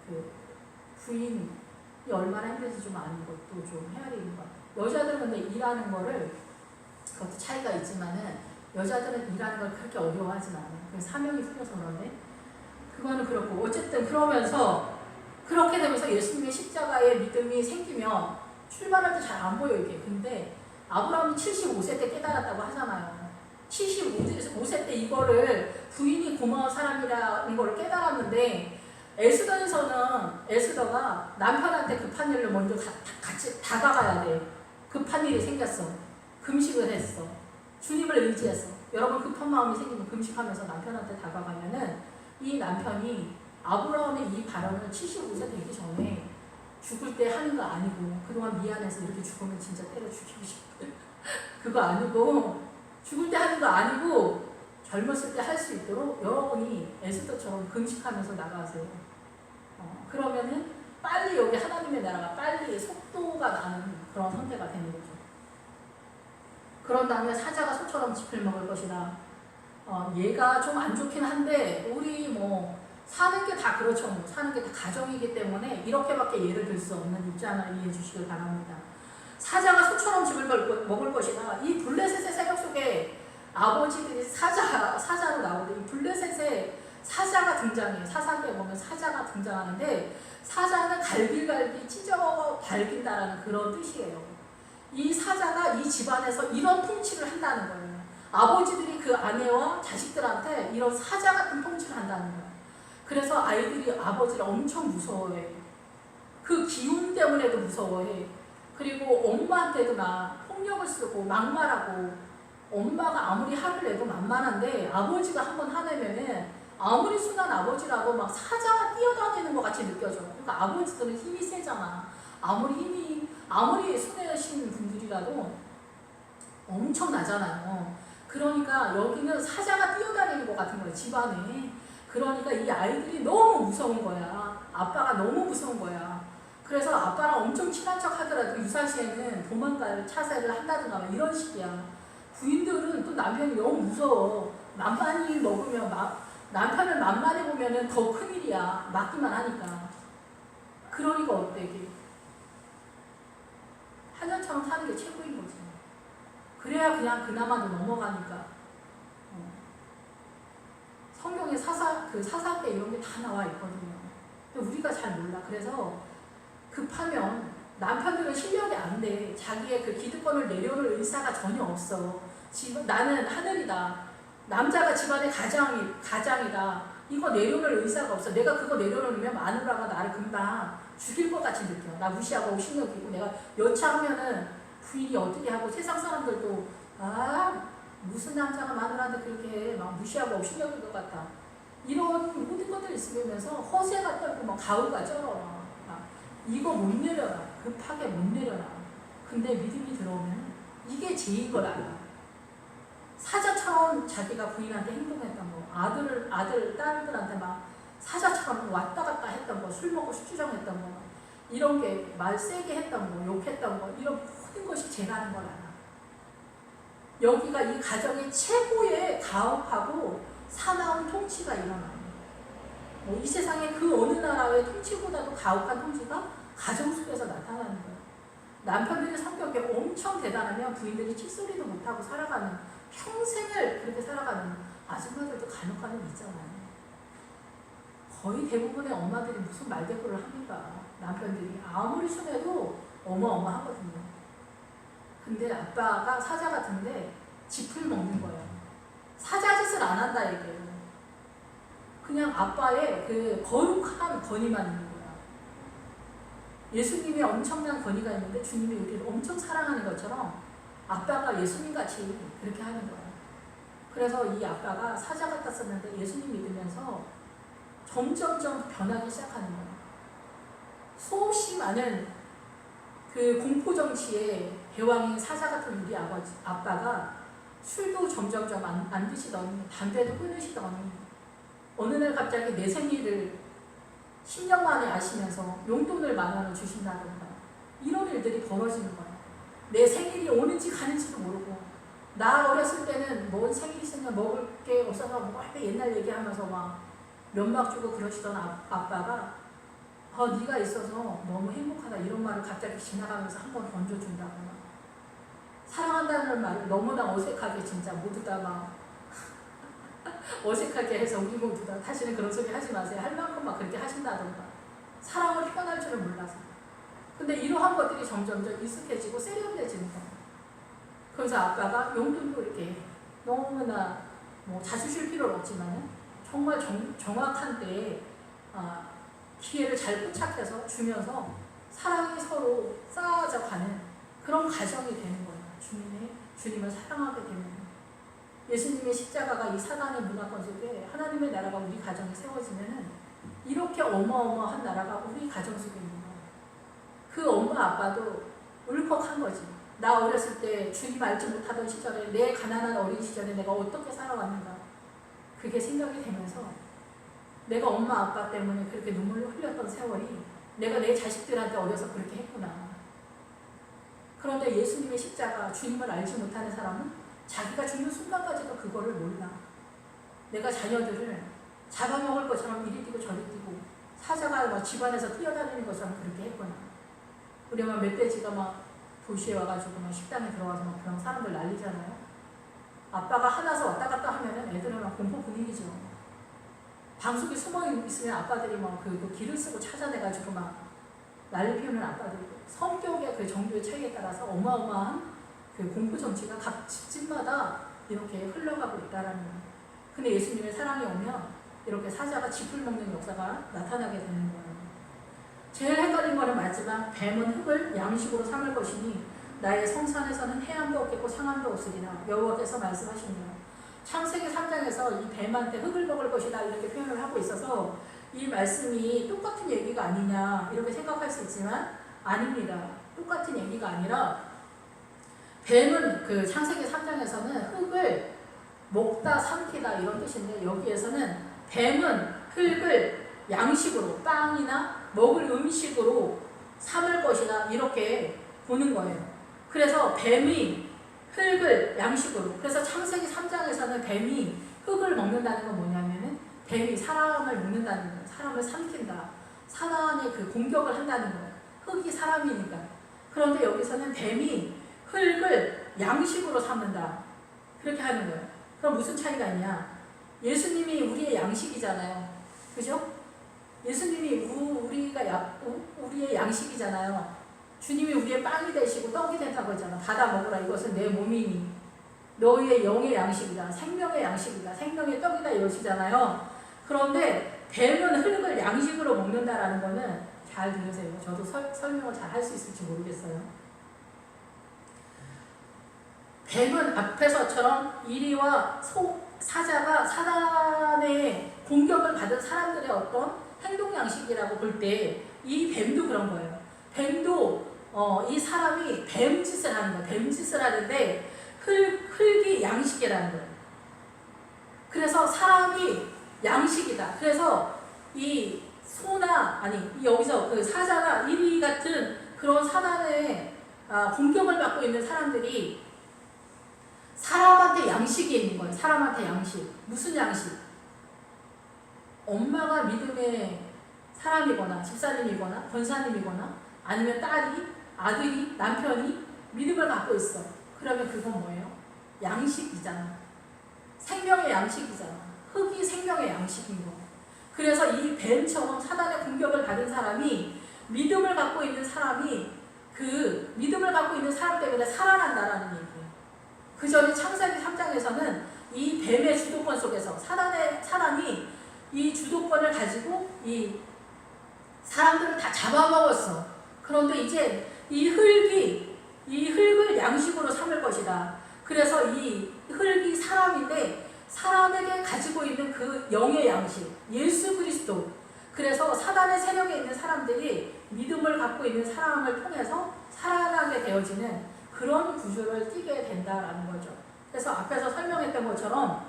그 부인이 얼마나 힘든지 좀 아는 것도 좀 헤아리는 것 같아요. 여자들은 근데 일하는 거를 그것도 차이가 있지만은 여자들은 일하는 걸 그렇게 어려워하진 않아요. 그래서 사명이 생겨서 그런데 그거는 그렇고 어쨌든 그러면서 그렇게 되면서 예수님의 십자가의 믿음이 생기면 출발할 때 잘 안 보여 이게. 근데 아브라함이 75세 때 깨달았다고 하잖아요. 75세 때 이거를 부인이 고마운 사람이라는 걸 깨달았는데 에스더가 남편한테 급한 일을 먼저 같이 다가가야 돼. 급한 일이 생겼어. 금식을 했어. 주님을 의지했어. 여러분 급한 마음이 생기면 금식하면서 남편한테 다가가면은 이 남편이 아브라함의 이 발언을 75세 되기 전에 죽을 때 하는 거 아니고 그동안 미안해서 이렇게 죽으면 진짜 때려 죽이고 싶어. 그거 아니고 죽을 때 하는 거 아니고 젊었을 때 할 수 있도록 여러분이 에스더처럼 금식하면서 나가세요. 그러면은 빨리 여기 하나님의 나라가 빨리 속도가 나는 그런 선택가 되는 거죠. 그런 다음에 사자가 소처럼 짚을 먹을 것이다. 얘가 좀 안 좋긴 한데 우리 뭐 사는 게 다 그렇죠. 뭐 사는 게 다 가정이기 때문에 이렇게밖에 예를 들 수 없는 입장을 이해해 주시길 바랍니다. 사자가 소처럼 짚을 먹을 것이다. 이 블레셋의 세력 속에 아버지들이 사자로 나오는데 이 블레셋의 사자가 등장해요. 사사기에 보면 사자가 등장하는데 사자는 갈길갈길 찢어 갈긴다라는 그런 뜻이에요. 이 사자가 이 집안에서 이런 통치를 한다는 거예요. 아버지들이 그 아내와 자식들한테 이런 사자 같은 통치를 한다는 거예요. 그래서 아이들이 아버지를 엄청 무서워해. 그 기운 때문에도 무서워해. 그리고 엄마한테도 막 폭력을 쓰고 막말하고 엄마가 아무리 화를 내도 만만한데 아버지가 한번 화내면은 아무리 순한 아버지라도 막 사자가 뛰어다니는 것 같이 느껴져. 그러니까 아버지들은 힘이 세잖아. 아무리 순애신 분들이라도 엄청나잖아요. 그러니까 여기는 사자가 뛰어다니는 것 같은 거예요, 집안에. 그러니까 이 아이들이 너무 무서운 거야. 아빠가 너무 무서운 거야. 그래서 아빠랑 엄청 친한 척 하더라도 유사시에는 도망갈 차세를 한다든가 이런 식이야. 부인들은 또 남편이 너무 무서워. 만만히 먹으면 남편을 만만히 보면은 더 큰일이야. 맞기만 하니까. 그러니까 어때 이게. 하늘처럼 사는 게 최고인 거지. 그래야 그냥 그나마도 넘어가니까. 성경에 사사때 이런 게 다 나와 있거든요. 근데 우리가 잘 몰라. 그래서 급하면 남편들은 실력이 안 돼. 자기의 그 기득권을 내려놓을 의사가 전혀 없어. 나는 하늘이다. 남자가 집안의 가장이다. 이거 내려놓을 의사가 없어. 내가 그거 내려놓으면 마누라가 나를 금방 죽일 것 같이 느껴. 나 무시하고 신경끼고 내가 여차하면은 부인이 어떻게 하고 세상 사람들도 무슨 남자가 마누라한테 그렇게 막 무시하고 신경낄 것 같아. 이런 모든 것들 있으면서 허세가 떨고 막 가루가 쩔어. 이거 못 내려놔. 급하게 못 내려놔. 근데 믿음이 들어오면 이게 죄인 걸 알아. 사자처럼 자기가 부인한테 행동했던 거, 딸들한테 막 사자처럼 왔다 갔다 했던 거, 술 먹고 숙주정했던 거, 이런 게 말 세게 했던 거, 욕했던 거, 이런 모든 것이 죄라는 걸 알아. 여기가 이 가정의 최고의 가혹하고 사나운 통치가 일어나요. 이 세상에 그 어느 나라의 통치보다도 가혹한 통치가 가정 속에서 나타나는 거예요. 남편들이 성격이 엄청 대단하면 부인들이 칫소리도 못하고 살아가는, 평생을 그렇게 살아가는 아줌마들도 간혹가는 있잖아요. 거의 대부분의 엄마들이 무슨 말대꾸를 합니까? 남편들이 아무리 순해도 어마어마하거든요. 근데 아빠가 사자 같은데 짚을 먹는 거예요. 사자짓을 안 한다 이게요. 그냥 아빠의 그 거룩한 권위만 있는 거야. 예수님이 엄청난 권위가 있는데 주님이 우리를 엄청 사랑하는 것처럼 아빠가 예수님같이 그렇게 하는 거예요. 그래서 이 아빠가 사자 같았었는데 예수님 믿으면서 점점점 변하기 시작하는 거예요. 수없이 많은 그 공포정치에 대왕인 사자 같은 우리 아빠가 술도 점점점 안 드시더니 담배도 끊으시더니 어느 날 갑자기 내 생일을 10년 만에 아시면서 용돈을 10,000원을 주신다던가 이런 일들이 벌어지는 거예요. 내 생일이 오는지 가는지도 모르고 나 어렸을 때는 뭔 생일 있으면 먹을 게 없어서 뭐 옛날 얘기하면서 막 면막 주고 그러시던 아빠가 네가 있어서 너무 행복하다 이런 말을 갑자기 지나가면서 한번 던져준다거나 사랑한다는 말을 너무나 어색하게 진짜 모두 다 막 어색하게 해서 우리 모두 다 다시는 그런 소리 하지 마세요 할 만큼 막 그렇게 하신다던가 사랑을 표현할 줄은 몰라서 근데 이러한 것들이 점점점 익숙해지고 세련돼지는 거예요. 그래서 아빠가 용돈도 이렇게 너무나 뭐 자주 쉴 필요는 없지만 정말 정확한 때에 기회를 잘 포착해서 주면서 사랑이 서로 쌓아져 가는 그런 가정이 되는 거예요. 주님을 사랑하게 되는 거예요. 예수님의 십자가가 이 사단의 문화권 속에 하나님의 나라가 우리 가정에 세워지면은 이렇게 어마어마한 나라가 우리 가정 속에 있는 거예요. 그 엄마 아빠도 울컥한 거지. 나 어렸을 때 주님 알지 못하던 시절에 내 가난한 어린 시절에 내가 어떻게 살아왔는가 그게 생각이 되면서 내가 엄마 아빠 때문에 그렇게 눈물을 흘렸던 세월이 내가 내 자식들한테 어려서 그렇게 했구나. 그런데 예수님의 십자가 주님을 알지 못하는 사람은 자기가 죽는 순간까지도 그거를 몰라. 내가 자녀들을 잡아먹을 것처럼 이리 뛰고 저리 뛰고 사자가 막 집안에서 뛰어다니는 것처럼 그렇게 했구나. 우리 막 멧돼지가 막 도시에 와가지고 막 식당에 들어와서 막 그런 사람들 난리잖아요. 아빠가 화나서 왔다 갔다 하면은 애들은 막 공포 분위기죠. 방송에 숨어 있으면 아빠들이 막 그 길을 쓰고 찾아내가지고 막 난리 피우는 아빠들. 성격의 그 정도의 차이에 따라서 어마어마한 그 공포 정치가 각 집집마다 이렇게 흘러가고 있다라는 거예요. 근데 예수님의 사랑이 오면 이렇게 사자가 짚을 먹는 역사가 나타나게 되는 거예요. 제일 헷갈린 거는 마지막 뱀은 흙을 양식으로 삼을 것이니 나의 성산에서는 해안도 없겠고 상안도 없으리라 여호와께서 말씀하시네요. 창세기 3장에서 이 뱀한테 흙을 먹을 것이다 이렇게 표현을 하고 있어서 이 말씀이 똑같은 얘기가 아니냐 이렇게 생각할 수 있지만 아닙니다. 똑같은 얘기가 아니라 뱀은 그 창세기 3장에서는 흙을 먹다 삼키다 이런 뜻인데 여기에서는 뱀은 흙을 양식으로 빵이나 먹을 음식으로 삼을 것이다 이렇게 보는 거예요. 그래서 뱀이 흙을 양식으로 그래서 창세기 3장에서는 뱀이 흙을 먹는다는 건 뭐냐면은 뱀이 사람을 먹는다는 거예요. 사람을 삼킨다. 사단의 그 공격을 한다는 거예요. 흙이 사람이니까. 그런데 여기서는 뱀이 흙을 양식으로 삼는다. 그렇게 하는 거예요. 그럼 무슨 차이가 있냐? 예수님이 우리의 양식이잖아요. 그죠? 예수님이 우리의 양식이잖아요. 주님이 우리의 빵이 되시고 떡이 된다고 했잖아. 받아 먹으라 이것은 내 몸이니 너희의 영의 양식이다. 생명의 양식이다. 생명의 떡이다 이것이잖아요. 그런데 뱀은 흙을 양식으로 먹는다라는 거는 잘 들으세요. 저도 설명을 잘 할 수 있을지 모르겠어요. 뱀은 앞에서처럼 이리와 사자가 사단의 공격을 받은 사람들의 어떤 행동 양식이라고 볼 때 이 뱀도 그런 거예요. 뱀도 이 사람이 뱀짓을 하는 거예요. 뱀짓을 하는데 흙이 양식이라는 거예요. 그래서 사람이 양식이다. 그래서 이 여기서 그 사자나 이리 같은 그런 사단의 공격을 받고 있는 사람들이 사람한테 양식이 있는 거예요. 사람한테 양식. 무슨 양식? 엄마가 믿음의 사람이거나 집사님이거나 권사님이거나 아니면 아들이, 남편이 믿음을 갖고 있어. 그러면 그건 뭐예요? 양식이잖아. 생명의 양식이잖아. 흙이 생명의 양식인 거. 그래서 이 뱀처럼 사단의 공격을 받은 사람이 믿음을 갖고 있는 사람이 그 믿음을 갖고 있는 사람 때문에 살아난다라는 얘기예요. 그 전에 창세기 3장에서는 이 뱀의 주도권 속에서 사단이 이 주도권을 가지고 이 사람들을 다 잡아먹었어. 그런데 이제 이 흙을 양식으로 삼을 것이다. 그래서 이 흙이 사람인데 사람에게 가지고 있는 그 영의 양식, 예수 그리스도. 그래서 사단의 세력에 있는 사람들이 믿음을 갖고 있는 사람을 통해서 살아나게 되어지는 그런 구조를 띠게 된다라는 거죠. 그래서 앞에서 설명했던 것처럼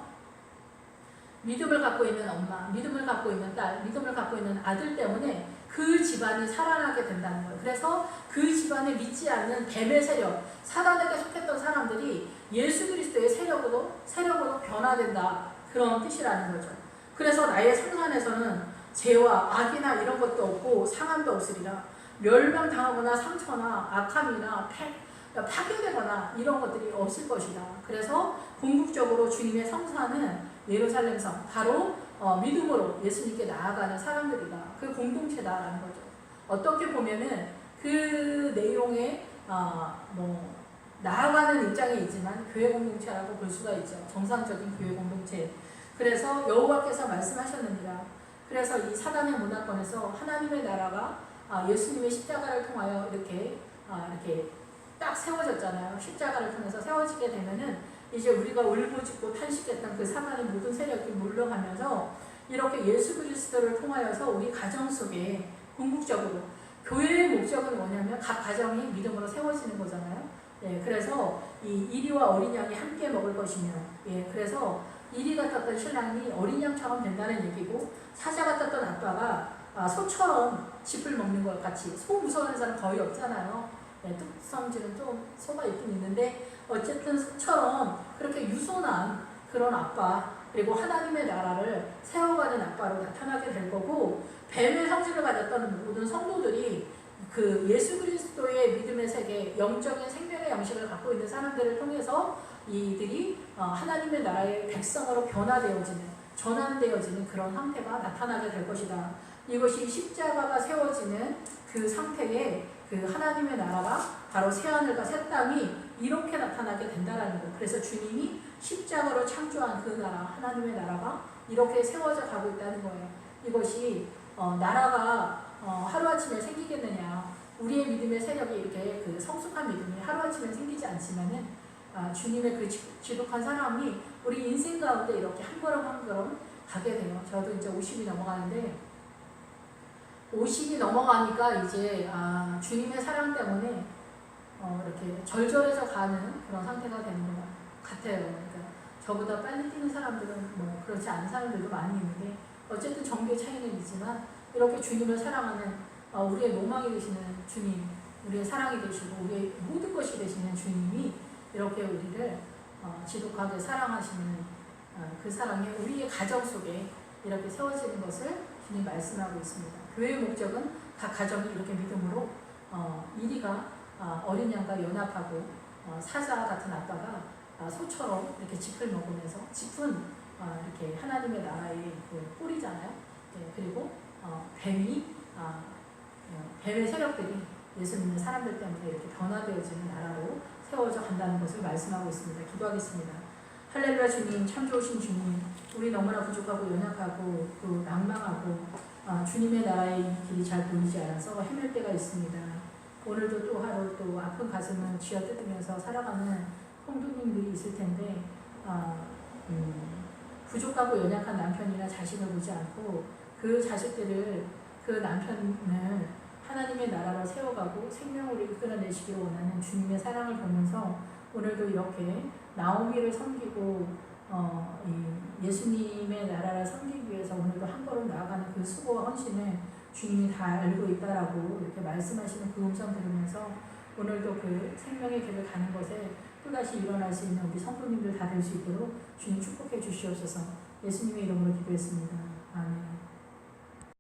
믿음을 갖고 있는 엄마, 믿음을 갖고 있는 딸, 믿음을 갖고 있는 아들 때문에 그 집안이 살아나게 된다는 거예요. 그래서 그 집안에 믿지 않는 뱀의 세력, 사단에게 속했던 사람들이 예수 그리스도의 세력으로 변화된다. 그런 뜻이라는 거죠. 그래서 나의 생산에서는 죄와 악이나 이런 것도 없고 상함도 없으리라. 멸망당하거나 상처나 악함이나 파괴되거나 이런 것들이 없을 것이다. 그래서 궁극적으로 주님의 성사는 예루살렘 성, 바로 믿음으로 예수님께 나아가는 사람들이다. 그 공동체다라는 거죠. 어떻게 보면은 그 내용에 나아가는 입장이 있지만 교회 공동체라고 볼 수가 있죠. 정상적인 교회 공동체. 그래서 여호와께서 말씀하셨느니라. 그래서 이 사단의 문화권에서 하나님의 나라가 예수님의 십자가를 통하여 이렇게 딱 세워졌잖아요. 십자가를 통해서 세워지게 되면은 이제 우리가 울부짖고 탄식했던 그 사단의 모든 세력이 물러가면서 이렇게 예수 그리스도를 통하여서 우리 가정 속에 궁극적으로 교회의 목적은 뭐냐면 각 가정이 믿음으로 세워지는 거잖아요. 예, 그래서 이 이리와 어린 양이 함께 먹을 것이며, 예, 그래서 이리 같았던 신랑이 어린 양처럼 된다는 얘기고, 사자 같았던 아빠가 소처럼 짚을 먹는 것 같이. 소 무서워하는 사람 거의 없잖아요. 네, 특성질은 좀 소가 있긴 있는데 어쨌든 소처럼 그렇게 유순한 그런 아빠, 그리고 하나님의 나라를 세워가는 아빠로 나타나게 될 거고, 뱀의 성질을 가졌던 모든 성도들이 그 예수 그리스도의 믿음의 세계, 영적인 생명의 양식을 갖고 있는 사람들을 통해서 이들이 하나님의 나라의 백성으로 변화되어지는, 전환되어지는 그런 상태가 나타나게 될 것이다. 이것이 십자가가 세워지는 그 상태에 그 하나님의 나라가 바로 새하늘과 새 땅이 이렇게 나타나게 된다라는 거. 그래서 주님이 십자가로 창조한 그 나라, 하나님의 나라가 이렇게 세워져 가고 있다는 거예요. 이것이 나라가 하루아침에 생기겠느냐. 우리의 믿음의 세력이 이렇게 그 성숙한 믿음이 하루아침에 생기지 않지만은 주님의 그 지독한 사람이 우리 인생 가운데 이렇게 한 걸음 한 걸음 가게 돼요. 저도 이제 50이 넘어가는데 50이 넘어가니까 이제 주님의 사랑 때문에 이렇게 절절해서 가는 그런 상태가 되는 것 같아요. 그러니까 저보다 빨리 뛰는 사람들은 뭐 그렇지 않은 사람들도 많이 있는데 어쨌든 정도의 차이는 있지만 이렇게 주님을 사랑하는 우리의 로망이 되시는 주님, 우리의 사랑이 되시고 우리의 모든 것이 되시는 주님이 이렇게 우리를 지독하게 사랑하시는 그 사랑이 우리의 가정 속에 이렇게 세워지는 것을 주님 말씀하고 있습니다. 교회의 목적은 각 가정이 이렇게 믿음으로 이리가 어린 양과 연합하고 사자 같은 아빠가 소처럼 이렇게 짚을 먹으면서, 짚은 이렇게 하나님의 나라의 그 뿔이잖아요. 네, 그리고 뱀의 세력들이 예수 믿는 사람들 때문에 이렇게 변화되어지는 나라로 세워져 간다는 것을 말씀하고 있습니다. 기도하겠습니다. 할렐루야. 주님, 참 좋으신 주님, 우리 너무나 부족하고 연약하고 또 낭망하고 주님의 나라의 길이 잘 보이지 않아서 헤맬 때가 있습니다. 오늘도 또 하루 또 아픈 가슴을 쥐어뜯으면서 살아가는 성도님들이 있을 텐데 부족하고 연약한 남편이나 자식을 보지 않고 그 자식들을, 그 남편을 하나님의 나라로 세워가고 생명으로 이끌어내시기를 원하는 주님의 사랑을 보면서 오늘도 이렇게 나오미를 섬기고 예수님의 나라를 섬기기 위해서 오늘도 한 걸음 나아가는 그 수고와 헌신을 주님이 다 알고 있다라고 이렇게 말씀하시는 그 음성 들으면서 오늘도 그 생명의 길을 가는 것에 또다시 일어날 수 있는 우리 성도님들 다 될 수 있도록 주님 축복해 주시옵소서. 예수님의 이름으로 기도했습니다. 아멘.